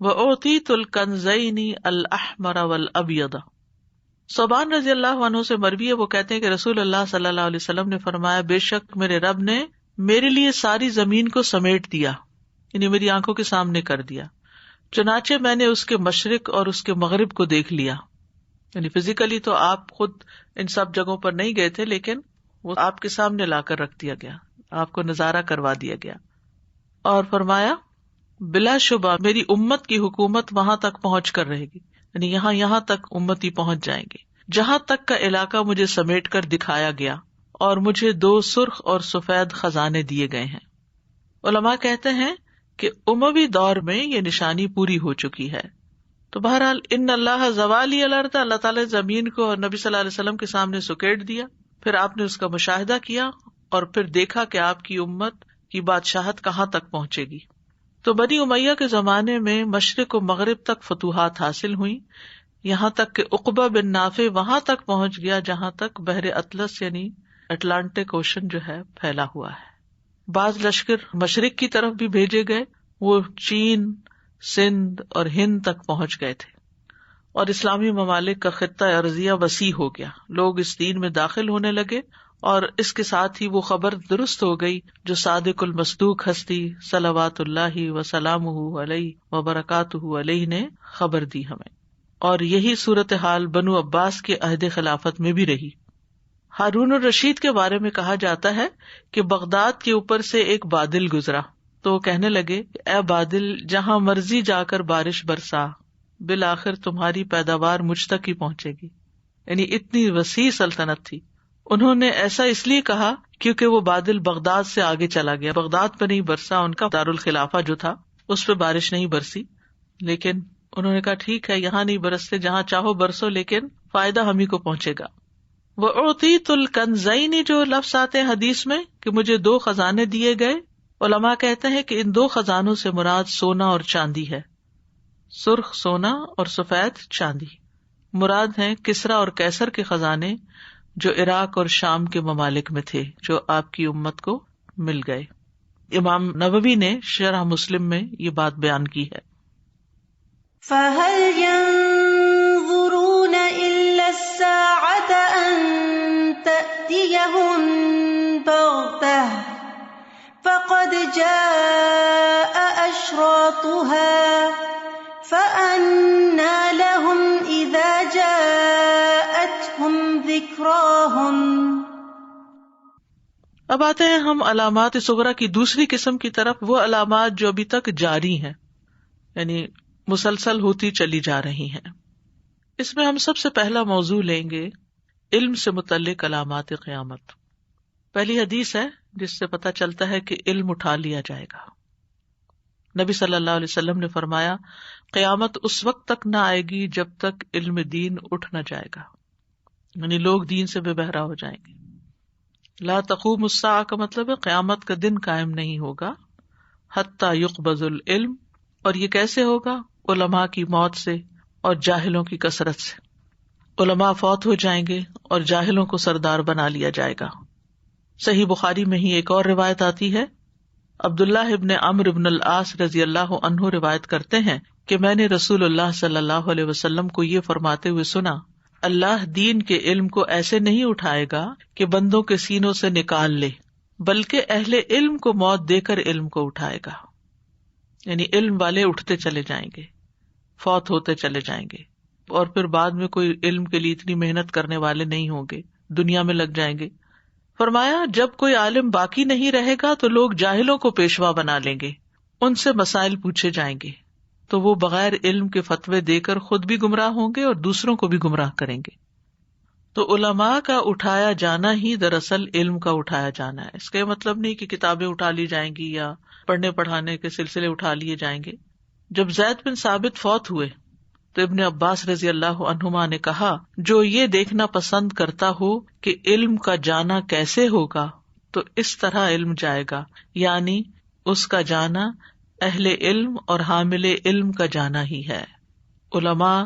واعطیت الکنزین الاحمر والابیض۔ صوبان رضی اللہ عنہ سے مروی ہے، وہ کہتے ہیں کہ رسول اللہ صلی اللہ علیہ وسلم نے فرمایا، بے شک میرے رب نے میرے لیے ساری زمین کو سمیٹ دیا، یعنی میری آنکھوں کے سامنے کر دیا، چنانچہ میں نے اس کے مشرق اور اس کے مغرب کو دیکھ لیا۔ یعنی فزیکلی تو آپ خود ان سب جگہوں پر نہیں گئے تھے، لیکن وہ آپ کے سامنے لا کر رکھ دیا گیا، آپ کو نظارہ کروا دیا گیا، اور فرمایا بلا شبہ میری امت کی حکومت وہاں تک پہنچ کر رہے گی، یعنی یہاں تک امتی پہنچ جائیں گے جہاں تک کا علاقہ مجھے سمیٹ کر دکھایا گیا، اور مجھے 2 سرخ اور سفید خزانے دیے گئے ہیں۔ علماء کہتے ہیں کہ اموی دور میں یہ نشانی پوری ہو چکی ہے۔ تو بہرحال ان اللہ زوالی الارض، اللہ تعالیٰ زمین کو اور نبی صلی اللہ علیہ وسلم کے سامنے سکیٹ دیا، پھر آپ نے اس کا مشاہدہ کیا اور پھر دیکھا کہ آپ کی امت کی بادشاہت کہاں تک پہنچے گی۔ تو بنی امیہ کے زمانے میں مشرق و مغرب تک فتوحات حاصل ہوئیں، یہاں تک کہ عقبہ بن نافع وہاں تک پہنچ گیا جہاں تک بحر اطلس یعنی اٹلانٹک اوشن جو ہے پھیلا ہوا ہے۔ بعض لشکر مشرق کی طرف بھی بھیجے گئے، وہ چین، سندھ اور ہند تک پہنچ گئے تھے، اور اسلامی ممالک کا خطہ ارضیہ وسیع ہو گیا، لوگ اس دین میں داخل ہونے لگے، اور اس کے ساتھ ہی وہ خبر درست ہو گئی جو صادق المصدوق ہستی صلوات اللہ وسلامہ علیہ وبرکاتہ علیہ نے خبر دی ہمیں، اور یہی صورتحال بنو عباس کے عہد خلافت میں بھی رہی۔ ہارون الرشید کے بارے میں کہا جاتا ہے کہ بغداد کے اوپر سے ایک بادل گزرا تو وہ کہنے لگے اے بادل جہاں مرضی جا کر بارش برسا، بالآخر تمہاری پیداوار مجھ تک ہی پہنچے گی. یعنی اتنی وسیع سلطنت تھی. انہوں نے ایسا اس لیے کہا کیونکہ وہ بادل بغداد سے آگے چلا گیا، بغداد پہ نہیں برسا، ان کا دارالخلافہ جو تھا اس پہ بارش نہیں برسی. لیکن انہوں نے کہا ٹھیک ہے یہاں نہیں برستے، جہاں چاہو برسو لیکن فائدہ ہم ہی کو پہنچے گا. وَأُعْطِيتُ الْكَنْزَيْنِ جو لفظ آتے ہیں حدیث میں کہ مجھے 2 خزانے دیے گئے. علماء کہتے ہیں کہ ان 2 خزانوں سے مراد سونا اور چاندی ہے، سرخ سونا اور سفید چاندی. مراد ہیں کسرا اور کیسر کے خزانے جو عراق اور شام کے ممالک میں تھے، جو آپ کی امت کو مل گئے. امام نووی نے شرح مسلم میں یہ بات بیان کی ہے. فَهَلْ يَنظُرُونَ إِلَّا السَّاعَةَ أَن تَأْتِيَهُم بَغْتَةً فَقَدْ جَاءَ أَشْرَاطُهَا فَأَنَّىٰ لَهُمْ إِذَا جَاءَتْهُمْ ذِكْرَاهُمْ. اب آتے ہیں ہم علامات صغریٰ کی دوسری قسم کی طرف، وہ علامات جو ابھی تک جاری ہیں، یعنی مسلسل ہوتی چلی جا رہی ہیں. اس میں ہم سب سے پہلا موضوع لیں گے علم سے متعلق علامات قیامت. پہلی حدیث ہے جس سے پتہ چلتا ہے کہ علم اٹھا لیا جائے گا. نبی صلی اللہ علیہ وسلم نے فرمایا قیامت اس وقت تک نہ آئے گی جب تک علم دین اٹھ نہ جائے گا، یعنی لوگ دین سے بے بہرا ہو جائیں گے. لا تقوم الساعہ کا مطلب ہے قیامت کا دن قائم نہیں ہوگا حتی یقبض العلم. اور یہ کیسے ہوگا؟ علماء کی موت سے اور جاہلوں کی کثرت سے. علماء فوت ہو جائیں گے اور جاہلوں کو سردار بنا لیا جائے گا. صحیح بخاری میں ہی ایک اور روایت آتی ہے، عبداللہ ابن عمرو ابن العاص رضی اللہ عنہ روایت کرتے ہیں کہ میں نے رسول اللہ صلی اللہ علیہ وسلم کو یہ فرماتے ہوئے سنا، اللہ دین کے علم کو ایسے نہیں اٹھائے گا کہ بندوں کے سینوں سے نکال لے، بلکہ اہل علم کو موت دے کر علم کو اٹھائے گا. یعنی علم والے اٹھتے چلے جائیں گے، فوت ہوتے چلے جائیں گے، اور پھر بعد میں کوئی علم کے لیے اتنی محنت کرنے والے نہیں ہوں گے، دنیا میں لگ جائیں گے. فرمایا جب کوئی عالم باقی نہیں رہے گا تو لوگ جاہلوں کو پیشوا بنا لیں گے، ان سے مسائل پوچھے جائیں گے، تو وہ بغیر علم کے فتوے دے کر خود بھی گمراہ ہوں گے اور دوسروں کو بھی گمراہ کریں گے. تو علماء کا اٹھایا جانا ہی دراصل علم کا اٹھایا جانا ہے. اس کا یہ مطلب نہیں کہ کتابیں اٹھا لی جائیں گی یا پڑھنے پڑھانے کے سلسلے اٹھا لیے جائیں گے. جب زید بن ثابت فوت ہوئے تو ابن عباس رضی اللہ عنہما نے کہا جو یہ دیکھنا پسند کرتا ہو کہ علم کا جانا کیسے ہوگا تو اس طرح علم جائے گا، یعنی اس کا جانا اہل علم اور حامل علم کا جانا ہی ہے. علماء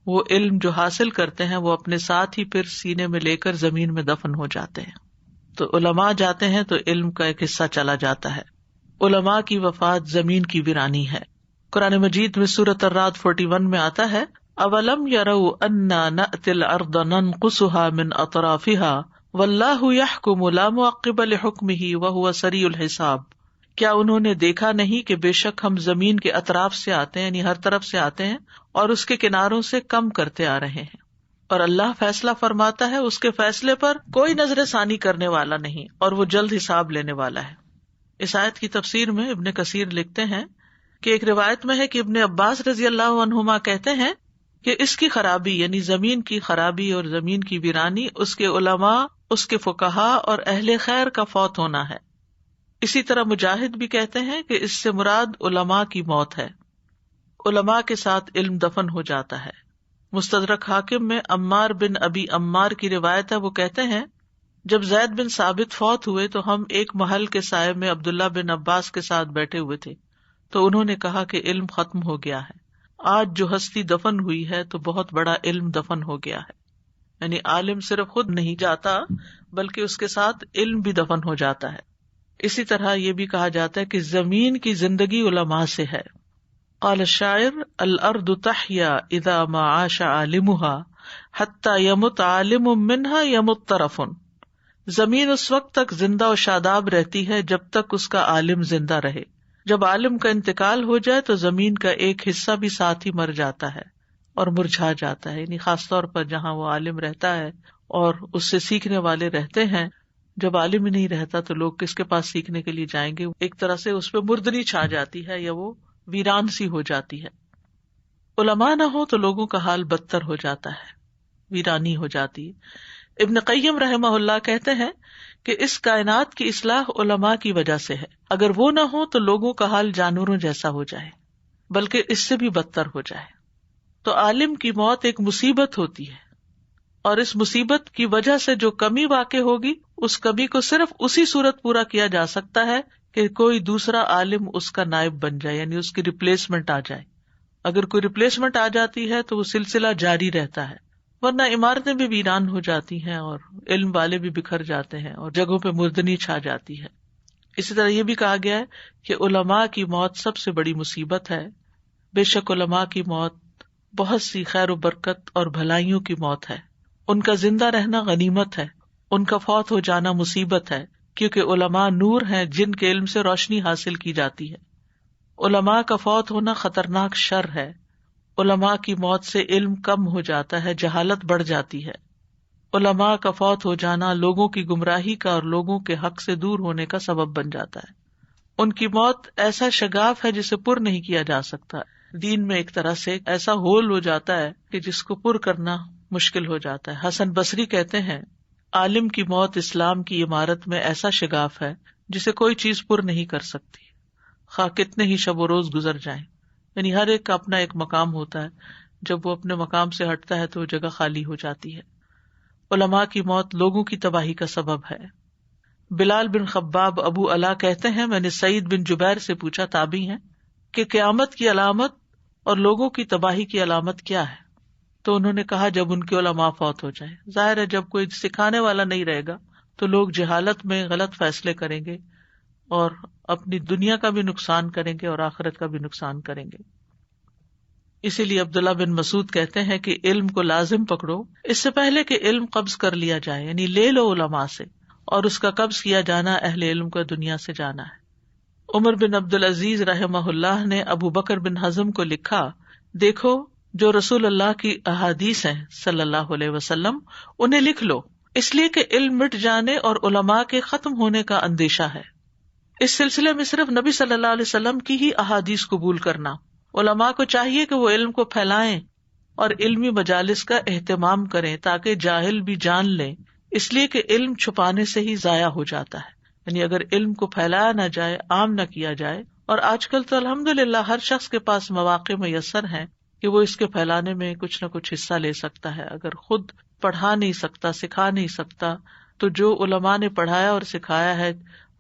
وہ علم جو حاصل کرتے ہیں وہ اپنے ساتھ ہی پھر سینے میں لے کر زمین میں دفن ہو جاتے ہیں. تو علماء جاتے ہیں تو علم کا ایک حصہ چلا جاتا ہے. علماء کی وفات زمین کی ویرانی ہے. قرآن مجید میں سورۃ الرعد 41 میں آتا ہے اولم یروا انا نأتی الارض ننقصها من اطرافها واللہ یحکم لا معقب لحکمہ وہو سریع الحساب. کیا انہوں نے دیکھا نہیں کہ بے شک ہم زمین کے اطراف سے آتے ہیں، یعنی ہر طرف سے آتے ہیں، اور اس کے کناروں سے کم کرتے آ رہے ہیں، اور اللہ فیصلہ فرماتا ہے، اس کے فیصلے پر کوئی نظر ثانی کرنے والا نہیں، اور وہ جلد حساب لینے والا ہے. اس آیت کی تفسیر میں ابن کثیر لکھتے ہیں کہ ایک روایت میں ہے کہ ابن عباس رضی اللہ عنہما کہتے ہیں کہ اس کی خرابی یعنی زمین کی خرابی اور زمین کی ویرانی اس کے علماء، اس کے فقہاء اور اہل خیر کا فوت ہونا ہے. اسی طرح مجاہد بھی کہتے ہیں کہ اس سے مراد علماء کی موت ہے. علماء کے ساتھ علم دفن ہو جاتا ہے. مستدرک حاکم میں عمار بن ابی عمار کی روایت ہے، وہ کہتے ہیں جب زید بن ثابت فوت ہوئے تو ہم ایک محل کے سائے میں عبداللہ بن عباس کے ساتھ بیٹھے ہوئے تھے، تو انہوں نے کہا کہ علم ختم ہو گیا ہے. آج جو ہستی دفن ہوئی ہے تو بہت بڑا علم دفن ہو گیا ہے. یعنی عالم صرف خود نہیں جاتا بلکہ اس کے ساتھ علم بھی دفن ہو جاتا ہے. اسی طرح یہ بھی کہا جاتا ہے کہ زمین کی زندگی علماء سے ہے. قال الشاعر الارض تحیا اذا ما عاش عالمها حتى يمت عالم منها يمت طرف. زمین اس وقت تک زندہ و شاداب رہتی ہے جب تک اس کا عالم زندہ رہے. جب عالم کا انتقال ہو جائے تو زمین کا ایک حصہ بھی ساتھ ہی مر جاتا ہے اور مرجھا جاتا ہے. یعنی خاص طور پر جہاں وہ عالم رہتا ہے اور اس سے سیکھنے والے رہتے ہیں. جب عالم ہی نہیں رہتا تو لوگ کس کے پاس سیکھنے کے لیے جائیں گے؟ ایک طرح سے اس پہ مردنی چھا جاتی ہے یا وہ ویران سی ہو جاتی ہے. علماء نہ ہو تو لوگوں کا حال بدتر ہو جاتا ہے، ویرانی ہو جاتی ہے. ابن قیم رحمہ اللہ کہتے ہیں کہ اس کائنات کی اصلاح علماء کی وجہ سے ہے. اگر وہ نہ ہو تو لوگوں کا حال جانوروں جیسا ہو جائے، بلکہ اس سے بھی بدتر ہو جائے. تو عالم کی موت ایک مصیبت ہوتی ہے، اور اس مصیبت کی وجہ سے جو کمی واقع ہوگی اس کمی کو صرف اسی صورت پورا کیا جا سکتا ہے کہ کوئی دوسرا عالم اس کا نائب بن جائے، یعنی اس کی ریپلیسمنٹ آ جائے. اگر کوئی ریپلیسمنٹ آ جاتی ہے تو وہ سلسلہ جاری رہتا ہے، ورنہ عمارتیں بھی ویران ہو جاتی ہیں اور علم والے بھی بکھر جاتے ہیں اور جگہوں پہ مردنی چھا جاتی ہے. اسی طرح یہ بھی کہا گیا ہے کہ علماء کی موت سب سے بڑی مصیبت ہے. بے شک علماء کی موت بہت سی خیر و برکت اور بھلائیوں کی موت ہے. ان کا زندہ رہنا غنیمت ہے، ان کا فوت ہو جانا مصیبت ہے، کیونکہ علماء نور ہیں جن کے علم سے روشنی حاصل کی جاتی ہے. علماء کا فوت ہونا خطرناک شر ہے. علماء کی موت سے علم کم ہو جاتا ہے، جہالت بڑھ جاتی ہے. علماء کا فوت ہو جانا لوگوں کی گمراہی کا اور لوگوں کے حق سے دور ہونے کا سبب بن جاتا ہے. ان کی موت ایسا شگاف ہے جسے پر نہیں کیا جا سکتا. دین میں ایک طرح سے ایسا ہول ہو جاتا ہے کہ جس کو پر کرنا مشکل ہو جاتا ہے. حسن بصری کہتے ہیں عالم کی موت اسلام کی عمارت میں ایسا شگاف ہے جسے کوئی چیز پر نہیں کر سکتی، خواہ کتنے ہی شب و روز گزر جائیں. یعنی ہر ایک کا اپنا ایک مقام ہوتا ہے، جب وہ اپنے مقام سے ہٹتا ہے تو وہ جگہ خالی ہو جاتی ہے. علماء کی موت لوگوں کی تباہی کا سبب ہے. بلال بن خباب ابو علا کہتے ہیں میں نے سعید بن جبیر سے پوچھا، تابعی ہیں، کہ قیامت کی علامت اور لوگوں کی تباہی کی علامت کیا ہے؟ تو انہوں نے کہا جب ان کے علماء فوت ہو جائیں. ظاہر ہے جب کوئی سکھانے والا نہیں رہے گا تو لوگ جہالت میں غلط فیصلے کریں گے اور اپنی دنیا کا بھی نقصان کریں گے اور آخرت کا بھی نقصان کریں گے. اسی لیے عبداللہ بن مسعود کہتے ہیں کہ علم کو لازم پکڑو اس سے پہلے کہ علم قبض کر لیا جائے، یعنی لے لو علماء سے، اور اس کا قبض کیا جانا اہل علم کا دنیا سے جانا ہے. عمر بن عبدالعزیز رحمہ اللہ نے ابو بکر بن حزم کو لکھا، دیکھو جو رسول اللہ کی احادیث ہیں صلی اللہ علیہ وسلم انہیں لکھ لو، اس لیے کہ علم مٹ جانے اور علماء کے ختم ہونے کا اندیشہ ہے. اس سلسلے میں صرف نبی صلی اللہ علیہ وسلم کی ہی احادیث قبول کرنا. علماء کو چاہیے کہ وہ علم کو پھیلائیں اور علمی مجالس کا اہتمام کریں تاکہ جاہل بھی جان لیں، اس لیے کہ علم چھپانے سے ہی ضائع ہو جاتا ہے. یعنی اگر علم کو پھیلایا نہ جائے، عام نہ کیا جائے، اور آج کل تو الحمدللہ ہر شخص کے پاس مواقع میسر ہیں کہ وہ اس کے پھیلانے میں کچھ نہ کچھ حصہ لے سکتا ہے. اگر خود پڑھا نہیں سکتا، سکھا نہیں سکتا، تو جو علماء نے پڑھایا اور سکھایا ہے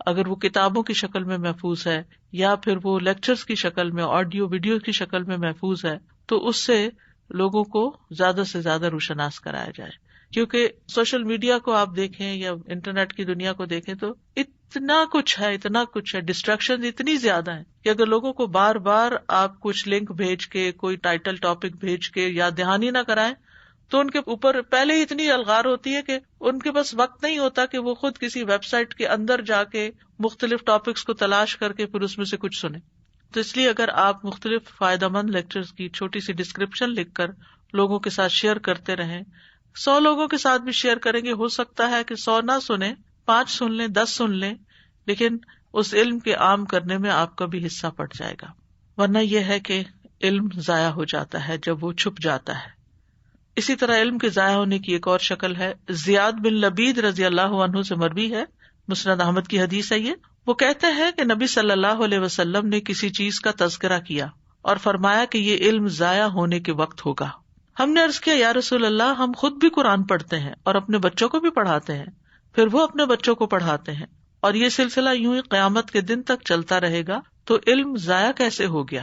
اگر وہ کتابوں کی شکل میں محفوظ ہے یا پھر وہ لیکچرز کی شکل میں، آڈیو ویڈیو کی شکل میں محفوظ ہے، تو اس سے لوگوں کو زیادہ سے زیادہ روشناس کرایا جائے. کیونکہ سوشل میڈیا کو آپ دیکھیں یا انٹرنیٹ کی دنیا کو دیکھیں تو اتنا کچھ ہے، ڈسٹریکشن اتنی زیادہ ہیں کہ اگر لوگوں کو بار بار آپ کچھ لنک بھیج کے، کوئی ٹائٹل ٹاپک بھیج کے یاد دہانی نہ کرائیں تو ان کے اوپر پہلے ہی اتنی الغار ہوتی ہے کہ ان کے پاس وقت نہیں ہوتا کہ وہ خود کسی ویب سائٹ کے اندر جا کے مختلف ٹاپکس کو تلاش کر کے پھر اس میں سے کچھ سنیں. تو اس لیے اگر آپ مختلف فائدہ مند لیکچرز کی چھوٹی سی ڈسکرپشن لکھ کر لوگوں کے ساتھ شیئر کرتے رہیں، 100 لوگوں کے ساتھ بھی شیئر کریں گے، ہو سکتا ہے کہ 100 نہ سنیں، 5 سن لیں، 10 سن لیں، لیکن اس علم کے عام کرنے میں آپ کا بھی حصہ پڑ جائے گا. ورنہ یہ ہے کہ علم ضائع ہو جاتا ہے جب وہ چھپ جاتا ہے. اسی طرح علم کے ضائع ہونے کی ایک اور شکل ہے. زیاد بن لبید رضی اللہ عنہ سے مروی ہے، مسند احمد کی حدیث ہے یہ. وہ کہتے ہیں کہ نبی صلی اللہ علیہ وسلم نے کسی چیز کا تذکرہ کیا اور فرمایا کہ یہ علم ضائع ہونے کے وقت ہوگا. ہم نے عرض کیا یا رسول اللہ، ہم خود بھی قرآن پڑھتے ہیں اور اپنے بچوں کو بھی پڑھاتے ہیں، پھر وہ اپنے بچوں کو پڑھاتے ہیں، اور یہ سلسلہ یوں ہی قیامت کے دن تک چلتا رہے گا، تو علم ضائع کیسے ہو گیا؟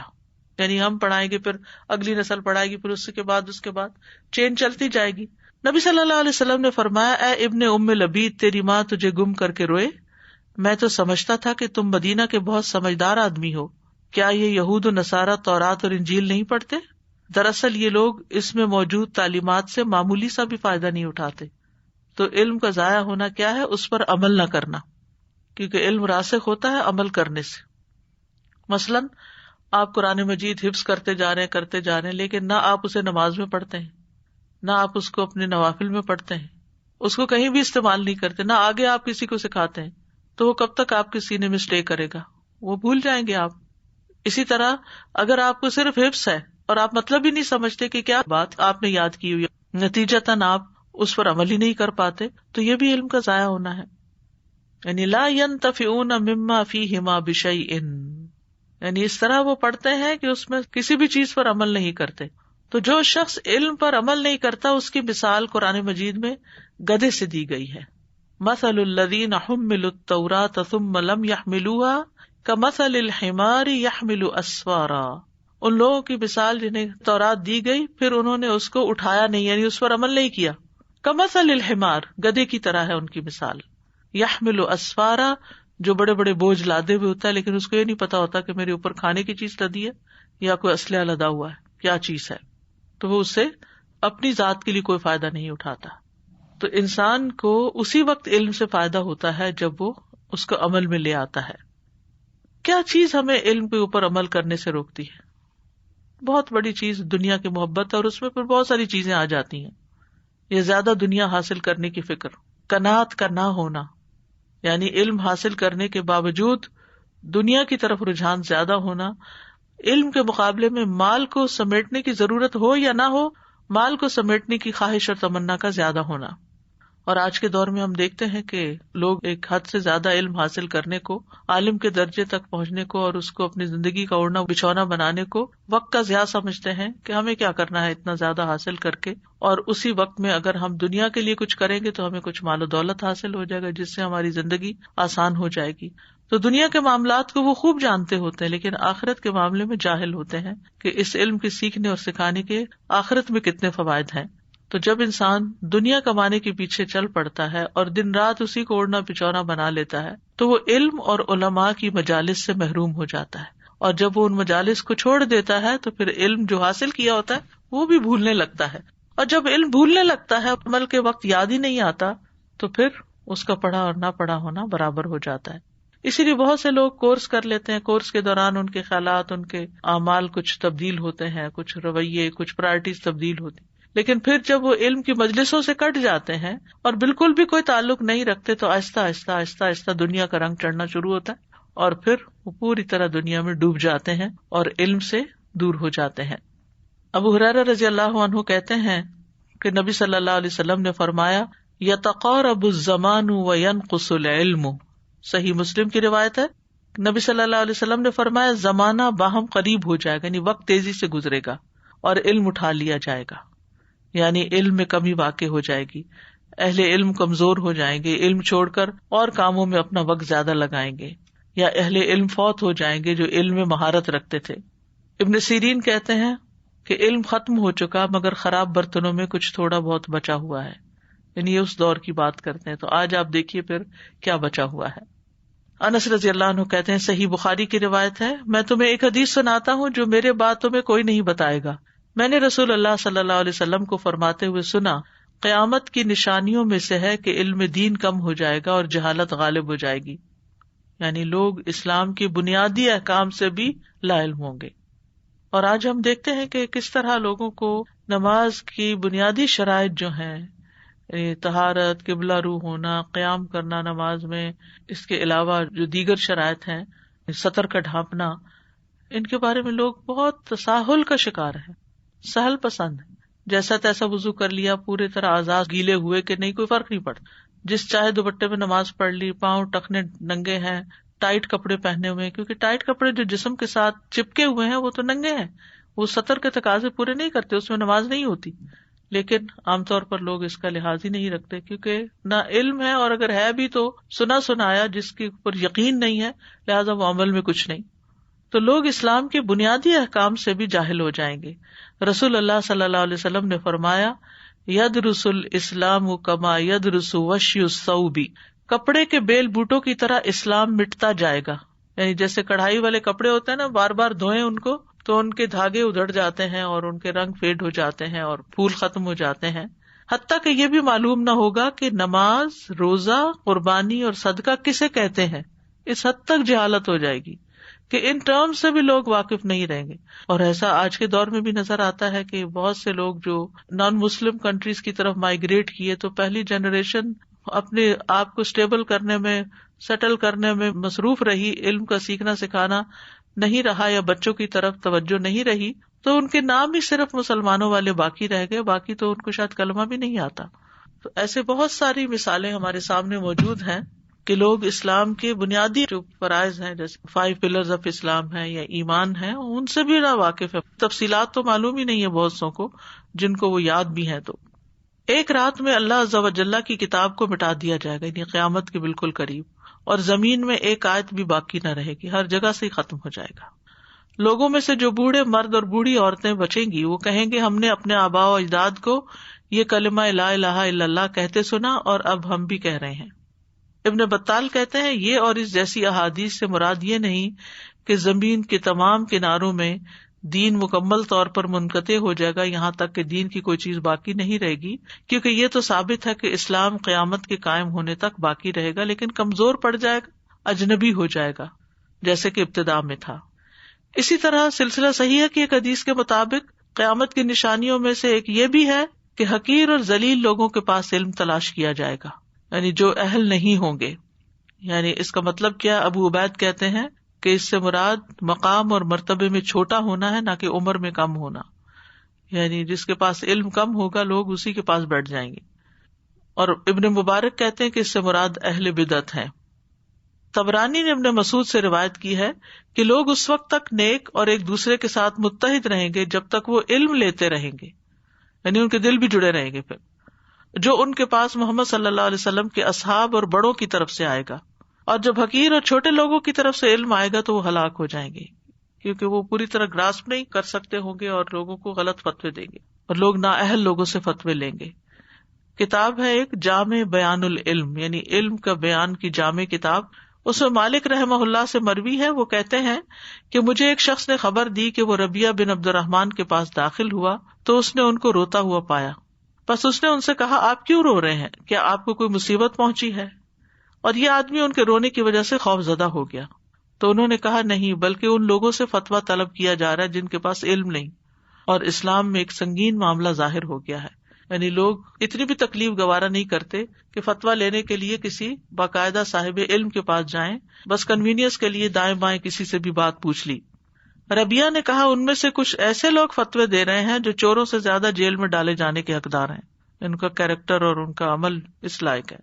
یعنی ہم پڑھائیں گے، پھر اگلی نسل پڑھائے گی، پھر اس کے بعد چین چلتی جائے گی. نبی صلی اللہ علیہ وسلم نے فرمایا، اے ابن ام لبید، تیری ماں تجھے گم کر کے روئے؟ میں تو سمجھتا تھا کہ تم مدینہ کے بہت سمجھدار آدمی ہو. کیا یہ یہود و نصارہ تورات اور انجیل نہیں پڑھتے؟ دراصل یہ لوگ اس میں موجود تعلیمات سے معمولی سا بھی فائدہ نہیں اٹھاتے. تو علم کا ضائع ہونا کیا ہے؟ اس پر عمل نہ کرنا، کیونکہ علم راسخ ہوتا ہے عمل کرنے سے. مثلاً آپ قرآن مجید حفظ کرتے جا رہے ہیں لیکن نہ آپ اسے نماز میں پڑھتے ہیں، نہ آپ اس کو اپنے نوافل میں پڑھتے ہیں، اس کو کہیں بھی استعمال نہیں کرتے، نہ آگے آپ کسی کو سکھاتے ہیں، تو وہ کب تک آپ کے سینے میں اسٹے کرے گا؟ وہ بھول جائیں گے آپ. اسی طرح اگر آپ کو صرف حفظ ہے اور آپ مطلب ہی نہیں سمجھتے کہ کیا بات آپ نے یاد کی ہوئی، نتیجتاً آپ اس پر عمل ہی نہیں کر پاتے، تو یہ بھی علم کا ضائع ہونا ہے. یعنی لا ينتفعون مما فیہما بشیء، یعنی اس طرح وہ پڑھتے ہیں کہ اس میں کسی بھی چیز پر عمل نہیں کرتے. تو جو شخص علم پر عمل نہیں کرتا اس کی مثال قرآن مجید میں گدھے سے دی گئی ہے. مثل الذین حملوا التوراۃ ثم لم يحملوها کمثل الحمار يحمل اسفارا. ان لوگوں کی مثال جنہیں تورات دی گئی پھر انہوں نے اس کو اٹھایا نہیں، یعنی اس پر عمل نہیں کیا. کمثل الحمار، گدھے کی طرح ہے ان کی مثال. يحمل اسفارا، جو بڑے بڑے بوجھ لادے ہوئے ہوتا ہے لیکن اس کو یہ نہیں پتا ہوتا کہ میرے اوپر کھانے کی چیز لدی ہے یا کوئی اسلحہ لدا ہوا ہے، کیا چیز ہے، تو وہ اس سے اپنی ذات کے لیے کوئی فائدہ نہیں اٹھاتا. تو انسان کو اسی وقت علم سے فائدہ ہوتا ہے جب وہ اس کو عمل میں لے آتا ہے. کیا چیز ہمیں علم کے اوپر عمل کرنے سے روکتی ہے؟ بہت بڑی چیز دنیا کی محبت ہے، اور اس میں پھر بہت ساری چیزیں آ جاتی ہیں. یہ زیادہ دنیا حاصل کرنے کی فکر، قناعت کا نہ ہونا، یعنی علم حاصل کرنے کے باوجود دنیا کی طرف رجحان زیادہ ہونا، علم کے مقابلے میں مال کو سمیٹنے کی ضرورت ہو یا نہ ہو، مال کو سمیٹنے کی خواہش اور تمنا کا زیادہ ہونا. اور آج کے دور میں ہم دیکھتے ہیں کہ لوگ ایک حد سے زیادہ علم حاصل کرنے کو، عالم کے درجے تک پہنچنے کو اور اس کو اپنی زندگی کا اوڑھنا بچھونا بنانے کو وقت کا ضیاع سمجھتے ہیں کہ ہمیں کیا کرنا ہے اتنا زیادہ حاصل کر کے، اور اسی وقت میں اگر ہم دنیا کے لیے کچھ کریں گے تو ہمیں کچھ مال و دولت حاصل ہو جائے گا جس سے ہماری زندگی آسان ہو جائے گی. تو دنیا کے معاملات کو وہ خوب جانتے ہوتے ہیں لیکن آخرت کے معاملے میں جاہل ہوتے ہیں کہ اس علم کے سیکھنے اور سکھانے کے آخرت میں کتنے فوائد ہیں. تو جب انسان دنیا کمانے کے پیچھے چل پڑتا ہے اور دن رات اسی کو اوڑھنا پچھونا بنا لیتا ہے تو وہ علم اور علماء کی مجالس سے محروم ہو جاتا ہے. اور جب وہ ان مجالس کو چھوڑ دیتا ہے تو پھر علم جو حاصل کیا ہوتا ہے وہ بھی بھولنے لگتا ہے. اور جب علم بھولنے لگتا ہے، عمل کے وقت یاد ہی نہیں آتا، تو پھر اس کا پڑھا اور نہ پڑھا ہونا برابر ہو جاتا ہے. اسی لیے بہت سے لوگ کورس کر لیتے ہیں، کورس کے دوران ان کے خیالات، ان کے اعمال کچھ تبدیل ہوتے ہیں، کچھ رویے، کچھ پرائرٹیز تبدیل ہوتی، لیکن پھر جب وہ علم کی مجلسوں سے کٹ جاتے ہیں اور بالکل بھی کوئی تعلق نہیں رکھتے تو آہستہ آہستہ آہستہ آہستہ دنیا کا رنگ چڑھنا شروع ہوتا ہے اور پھر وہ پوری طرح دنیا میں ڈوب جاتے ہیں اور علم سے دور ہو جاتے ہیں. ابو ہریرہ رضی اللہ عنہ کہتے ہیں کہ نبی صلی اللہ علیہ وسلم نے فرمایا، یتقارب الزمان وینقص العلم. صحیح مسلم کی روایت ہے، نبی صلی اللہ علیہ وسلم نے فرمایا زمانہ باہم قریب ہو جائے گا، یعنی وقت تیزی سے گزرے گا اور علم اٹھا لیا جائے گا، یعنی علم میں کمی واقع ہو جائے گی، اہل علم کمزور ہو جائیں گے، علم چھوڑ کر اور کاموں میں اپنا وقت زیادہ لگائیں گے، یا اہل علم فوت ہو جائیں گے جو علم میں مہارت رکھتے تھے. ابن سیرین کہتے ہیں کہ علم ختم ہو چکا مگر خراب برتنوں میں کچھ تھوڑا بہت بچا ہوا ہے، یعنی یہ اس دور کی بات کرتے ہیں. تو آج آپ دیکھیے پھر کیا بچا ہوا ہے. انس رضی اللہ عنہ کہتے ہیں، صحیح بخاری کی روایت ہے، میں تمہیں ایک حدیث سناتا ہوں جو میرے بعد تمہیں کوئی نہیں بتائے گا. میں نے رسول اللہ صلی اللہ علیہ وسلم کو فرماتے ہوئے سنا، قیامت کی نشانیوں میں سے ہے کہ علم دین کم ہو جائے گا اور جہالت غالب ہو جائے گی، یعنی لوگ اسلام کی بنیادی احکام سے بھی لا علم ہوں گے. اور آج ہم دیکھتے ہیں کہ کس طرح لوگوں کو نماز کی بنیادی شرائط جو ہیں، طہارت، قبلہ رو ہونا، قیام کرنا نماز میں، اس کے علاوہ جو دیگر شرائط ہیں، سطر کا ڈھانپنا، ان کے بارے میں لوگ بہت تساہل کا شکار ہیں، سہل پسند ہے. جیسا تیسا وضو کر لیا، پورے طرح اعضاء گیلے ہوئے کہ نہیں کوئی فرق نہیں پڑتا، جس چاہے دوپٹے میں نماز پڑھ لی، پاؤں ٹخنے ننگے ہیں، ٹائٹ کپڑے پہنے ہوئے ہیں، کیونکہ ٹائٹ کپڑے جو جسم کے ساتھ چپکے ہوئے ہیں وہ تو ننگے ہیں، وہ سطر کے تقاضے پورے نہیں کرتے، اس میں نماز نہیں ہوتی. لیکن عام طور پر لوگ اس کا لحاظ ہی نہیں رکھتے کیونکہ نہ علم ہے، اور اگر ہے بھی تو سنا سنایا جس کے اوپر یقین نہیں ہے، لہٰذا وہ عمل میں کچھ نہیں. تو لوگ اسلام کے بنیادی احکام سے بھی جاہل ہو جائیں گے. رسول اللہ صلی اللہ علیہ وسلم نے فرمایا، یدرس الاسلام کما یدرس وشی الثوب، کپڑے کے بیل بوٹوں کی طرح اسلام مٹتا جائے گا. یعنی جیسے کڑھائی والے کپڑے ہوتے ہیں نا، بار بار دھوئیں ان کو تو ان کے دھاگے ادھڑ جاتے ہیں اور ان کے رنگ فیڈ ہو جاتے ہیں اور پھول ختم ہو جاتے ہیں. حتیٰ کہ یہ بھی معلوم نہ ہوگا کہ نماز، روزہ، قربانی اور صدقہ کسے کہتے ہیں. اس حد تک جہالت ہو جائے گی کہ ان ٹرم سے بھی لوگ واقف نہیں رہیں گے. اور ایسا آج کے دور میں بھی نظر آتا ہے کہ بہت سے لوگ جو نان مسلم کنٹریز کی طرف مائگریٹ کیے تو پہلی جنریشن اپنے آپ کو اسٹیبل کرنے میں، سیٹل کرنے میں مصروف رہی، علم کا سیکھنا سکھانا نہیں رہا یا بچوں کی طرف توجہ نہیں رہی، تو ان کے نام ہی صرف مسلمانوں والے باقی رہ گئے، باقی تو ان کو شاید کلمہ بھی نہیں آتا. تو ایسے بہت ساری مثالیں ہمارے سامنے موجود ہیں کہ لوگ اسلام کے بنیادی جو فرائض ہیں جیسے 5 پلرز آف اسلام ہیں یا ایمان ہے، ان سے بھی نہ واقف ہے. تفصیلات تو معلوم ہی نہیں ہے بہت سو کو، جن کو وہ یاد بھی ہیں. تو ایک رات میں اللہ عز و جل کی کتاب کو مٹا دیا جائے گا، یعنی قیامت کے بالکل قریب، اور زمین میں ایک آیت بھی باقی نہ رہے گی، ہر جگہ سے ہی ختم ہو جائے گا. لوگوں میں سے جو بوڑھے مرد اور بوڑھی عورتیں بچیں گی وہ کہیں گے ہم نے اپنے آباء و اجداد کو یہ کلمہ لا الہ الا اللہ کہتے سنا اور اب ہم بھی کہہ رہے ہیں. ابن بطال کہتے ہیں یہ اور اس جیسی احادیث سے مراد یہ نہیں کہ زمین کے تمام کناروں میں دین مکمل طور پر منقطع ہو جائے گا یہاں تک کہ دین کی کوئی چیز باقی نہیں رہے گی، کیونکہ یہ تو ثابت ہے کہ اسلام قیامت کے قائم ہونے تک باقی رہے گا، لیکن کمزور پڑ جائے گا، اجنبی ہو جائے گا جیسے کہ ابتدا میں تھا. اسی طرح سلسلہ صحیح ہے کہ ایک حدیث کے مطابق قیامت کی نشانیوں میں سے ایک یہ بھی ہے کہ حقیر اور ذلیل لوگوں کے پاس علم تلاش کیا جائے گا، یعنی جو اہل نہیں ہوں گے. یعنی اس کا مطلب کیا؟ ابو عبید کہتے ہیں کہ اس سے مراد مقام اور مرتبے میں چھوٹا ہونا ہے، نہ کہ عمر میں کم ہونا. یعنی جس کے پاس علم کم ہوگا لوگ اسی کے پاس بیٹھ جائیں گے. اور ابن مبارک کہتے ہیں کہ اس سے مراد اہل بدعت ہیں. طبرانی نے ابن مسعود سے روایت کی ہے کہ لوگ اس وقت تک نیک اور ایک دوسرے کے ساتھ متحد رہیں گے جب تک وہ علم لیتے رہیں گے، یعنی ان کے دل بھی جڑے رہیں گے پھر، جو ان کے پاس محمد صلی اللہ علیہ وسلم کے اصحاب اور بڑوں کی طرف سے آئے گا. اور جب حقیر اور چھوٹے لوگوں کی طرف سے علم آئے گا تو وہ ہلاک ہو جائیں گے، کیونکہ وہ پوری طرح گراسپ نہیں کر سکتے ہوں گے اور لوگوں کو غلط فتوے دیں گے اور لوگ نااہل لوگوں سے فتوے لیں گے. کتاب ہے ایک جامع بیان العلم، یعنی علم کا بیان کی جامع کتاب. اس میں مالک رحمہ اللہ سے مروی ہے، وہ کہتے ہیں کہ مجھے ایک شخص نے خبر دی کہ وہ ربیہ بن عبد الرحمن کے پاس داخل ہوا تو اس نے ان کو روتا ہوا پایا. بس اس نے ان سے کہا آپ کیوں رو رہے ہیں؟ کیا آپ کو کوئی مصیبت پہنچی ہے؟ اور یہ آدمی ان کے رونے کی وجہ سے خوف زدہ ہو گیا. تو انہوں نے کہا نہیں، بلکہ ان لوگوں سے فتویٰ طلب کیا جا رہا ہے جن کے پاس علم نہیں، اور اسلام میں ایک سنگین معاملہ ظاہر ہو گیا ہے. یعنی لوگ اتنی بھی تکلیف گوارا نہیں کرتے کہ فتویٰ لینے کے لیے کسی باقاعدہ صاحب علم کے پاس جائیں، بس کنوینئنس کے لیے دائیں بائیں کسی سے بھی بات پوچھ لی. ربیہ نے کہا ان میں سے کچھ ایسے لوگ فتوے دے رہے ہیں جو چوروں سے زیادہ جیل میں ڈالے جانے کے حقدار ہیں، ان کا کیریکٹر اور ان کا عمل اس لائق ہے.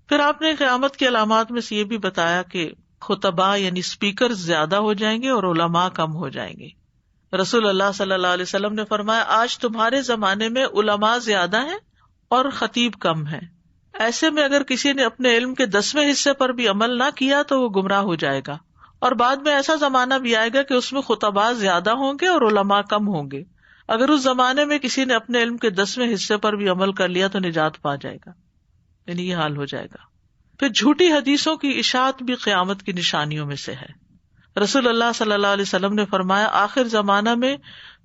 پھر آپ نے قیامت کی علامات میں سے یہ بھی بتایا کہ خطباء یعنی اسپیکر زیادہ ہو جائیں گے اور علماء کم ہو جائیں گے. رسول اللہ صلی اللہ علیہ وسلم نے فرمایا آج تمہارے زمانے میں علماء زیادہ ہیں اور خطیب کم ہیں. ایسے میں اگر کسی نے اپنے علم کے 10ویں حصے پر بھی عمل نہ کیا تو وہ گمراہ ہو جائے گا. اور بعد میں ایسا زمانہ بھی آئے گا کہ اس میں خطباء زیادہ ہوں گے اور علماء کم ہوں گے. اگر اس زمانے میں کسی نے اپنے علم کے 10ویں حصے پر بھی عمل کر لیا تو نجات پا جائے گا، یعنی یہ حال ہو جائے گا. پھر جھوٹی حدیثوں کی اشاعت بھی قیامت کی نشانیوں میں سے ہے. رسول اللہ صلی اللہ علیہ وسلم نے فرمایا آخر زمانہ میں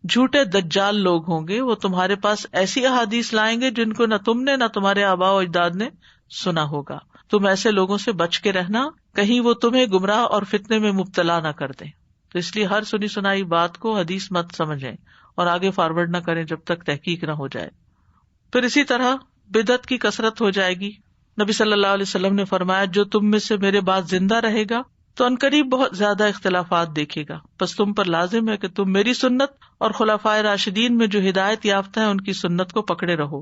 جھوٹے دجال لوگ ہوں گے، وہ تمہارے پاس ایسی احادیث لائیں گے جن کو نہ تم نے نہ تمہارے آباء و اجداد نے سنا ہوگا. تم ایسے لوگوں سے بچ کے رہنا، کہیں وہ تمہیں گمراہ اور فتنے میں مبتلا نہ کر دیں. تو اس لیے ہر سنی سنائی بات کو حدیث مت سمجھیں اور آگے فارورڈ نہ کریں جب تک تحقیق نہ ہو جائے. پھر اسی طرح بدعت کی کثرت ہو جائے گی. نبی صلی اللہ علیہ وسلم نے فرمایا جو تم میں سے میرے بعد زندہ رہے گا تو عنقریب بہت زیادہ اختلافات دیکھے گا، بس تم پر لازم ہے کہ تم میری سنت اور خلفائے راشدین میں جو ہدایت یافتہ ہیں ان کی سنت کو پکڑے رہو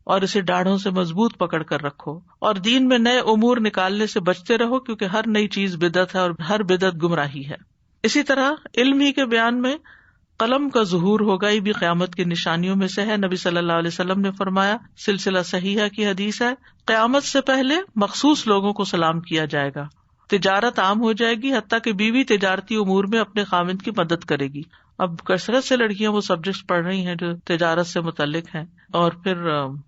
اور اسے ڈاڑھوں سے مضبوط پکڑ کر رکھو، اور دین میں نئے امور نکالنے سے بچتے رہو کیونکہ ہر نئی چیز بدعت ہے اور ہر بدعت گمراہی ہے. اسی طرح علم ہی کے بیان میں قلم کا ظہور ہوگا، یہ بھی قیامت کی نشانیوں میں سے ہے. نبی صلی اللہ علیہ وسلم نے فرمایا، سلسلہ صحیحہ کی حدیث ہے، قیامت سے پہلے مخصوص لوگوں کو سلام کیا جائے گا. تجارت عام ہو جائے گی، حتیٰ کہ بیوی تجارتی امور میں اپنے خاوند کی مدد کرے گی. اب کثرت سے لڑکیاں وہ سبجیکٹس پڑھ رہی ہیں جو تجارت سے متعلق ہیں اور پھر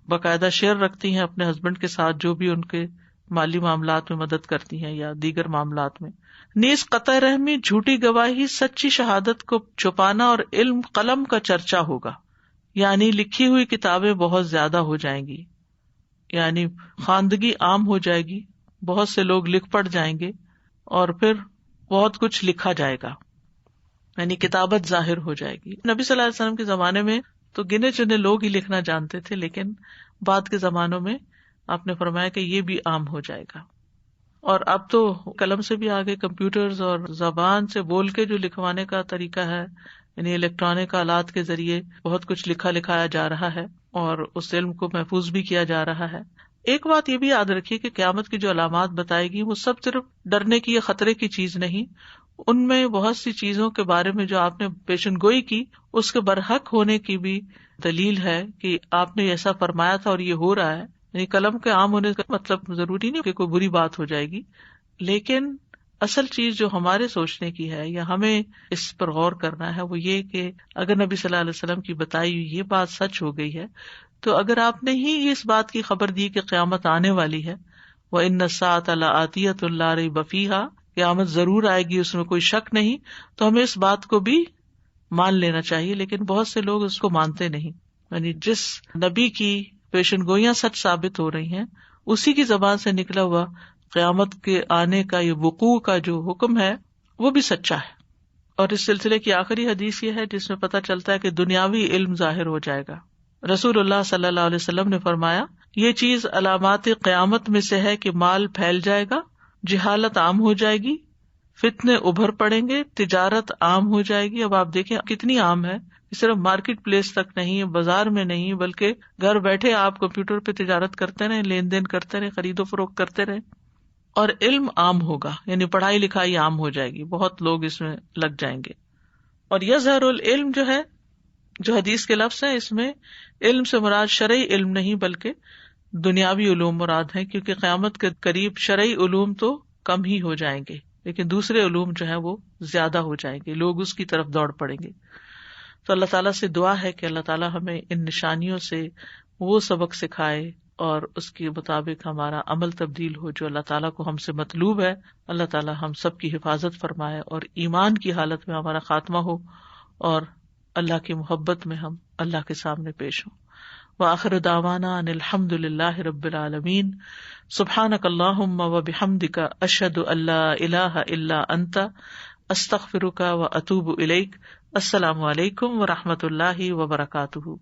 باقاعدہ شیئر رکھتی ہیں اپنے ہسبینڈ کے ساتھ جو بھی ان کے مالی معاملات میں مدد کرتی ہیں یا دیگر معاملات میں. نیز قطع رحمی، جھوٹی گواہی، سچی شہادت کو چھپانا اور علم قلم کا چرچا ہوگا، یعنی لکھی ہوئی کتابیں بہت زیادہ ہو جائیں گی، یعنی خواندگی عام ہو جائے گی، بہت سے لوگ لکھ پڑھ جائیں گے اور پھر بہت کچھ لکھا جائے گا، یعنی کتابت ظاہر ہو جائے گی. نبی صلی اللہ علیہ وسلم کے زمانے میں تو گنے چنے لوگ ہی لکھنا جانتے تھے، لیکن بعد کے زمانوں میں آپ نے فرمایا کہ یہ بھی عام ہو جائے گا. اور اب تو قلم سے بھی آگے کمپیوٹرز اور زبان سے بول کے جو لکھوانے کا طریقہ ہے، یعنی الیکٹرانک آلات کے ذریعے بہت کچھ لکھایا جا رہا ہے اور اس علم کو محفوظ بھی کیا جا رہا ہے. ایک بات یہ بھی یاد رکھیے کہ قیامت کی جو علامات بتائے گی وہ سب صرف ڈرنے کی یا خطرے کی چیز نہیں، ان میں بہت سی چیزوں کے بارے میں جو آپ نے پیشن گوئی کی اس کے برحق ہونے کی بھی دلیل ہے کہ آپ نے ایسا فرمایا تھا اور یہ ہو رہا ہے. یعنی قلم کے عام ہونے کا مطلب ضروری نہیں کہ کوئی بری بات ہو جائے گی، لیکن اصل چیز جو ہمارے سوچنے کی ہے یا ہمیں اس پر غور کرنا ہے وہ یہ کہ اگر نبی صلی اللہ علیہ وسلم کی بتائی ہوئی یہ بات سچ ہو گئی ہے تو اگر آپ نے ہی اس بات کی خبر دی کہ قیامت آنے والی ہے، وَإِنَّ السَّاعَةَ لَآتِيَةٌ لَا رَيْبَ فِيهَا، قیامت ضرور آئے گی، اس میں کوئی شک نہیں، تو ہمیں اس بات کو بھی مان لینا چاہیے. لیکن بہت سے لوگ اس کو مانتے نہیں. یعنی جس نبی کی پیشن گوئیاں سچ ثابت ہو رہی ہیں اسی کی زبان سے نکلا ہوا قیامت کے آنے کا یہ وقوع کا جو حکم ہے وہ بھی سچا ہے. اور اس سلسلے کی آخری حدیث یہ ہے جس میں پتہ چلتا ہے کہ دنیاوی علم ظاہر ہو جائے گا. رسول اللہ صلی اللہ علیہ وسلم نے فرمایا یہ چیز علامات قیامت میں سے ہے کہ مال پھیل جائے گا، جہالت عام ہو جائے گی، فتنے ابھر پڑیں گے، تجارت عام ہو جائے گی. اب آپ دیکھیں کتنی عام ہے، صرف مارکیٹ پلیس تک نہیں، بازار میں نہیں، بلکہ گھر بیٹھے آپ کمپیوٹر پہ تجارت کرتے رہیں، لین دین کرتے رہیں، خرید و فروخت کرتے رہیں. اور علم عام ہوگا، یعنی پڑھائی لکھائی عام ہو جائے گی، بہت لوگ اس میں لگ جائیں گے. اور یظہر العلم جو ہے، جو حدیث کے لفظ ہے، اس میں علم سے مراد شرعی علم نہیں بلکہ دنیاوی علوم مراد ہے، کیونکہ قیامت کے قریب شرعی علوم تو کم ہی ہو جائیں گے لیکن دوسرے علوم جو ہیں وہ زیادہ ہو جائیں گے، لوگ اس کی طرف دوڑ پڑیں گے. تو اللہ تعالیٰ سے دعا ہے کہ اللہ تعالیٰ ہمیں ان نشانیوں سے وہ سبق سکھائے اور اس کے مطابق ہمارا عمل تبدیل ہو جو اللہ تعالیٰ کو ہم سے مطلوب ہے. اللہ تعالیٰ ہم سب کی حفاظت فرمائے اور ایمان کی حالت میں ہمارا خاتمہ ہو اور اللہ کی محبت میں ہم اللہ کے سامنے پیش ہوں. وآخر دعوانا ان الحمد للہ رب العالمین. سبحانک اللہم وبحمدک، اشہد ان لا الہ الا انت، استغفرک واتوب الیک. السلام علیکم ورحمۃ اللہ وبرکاتہ.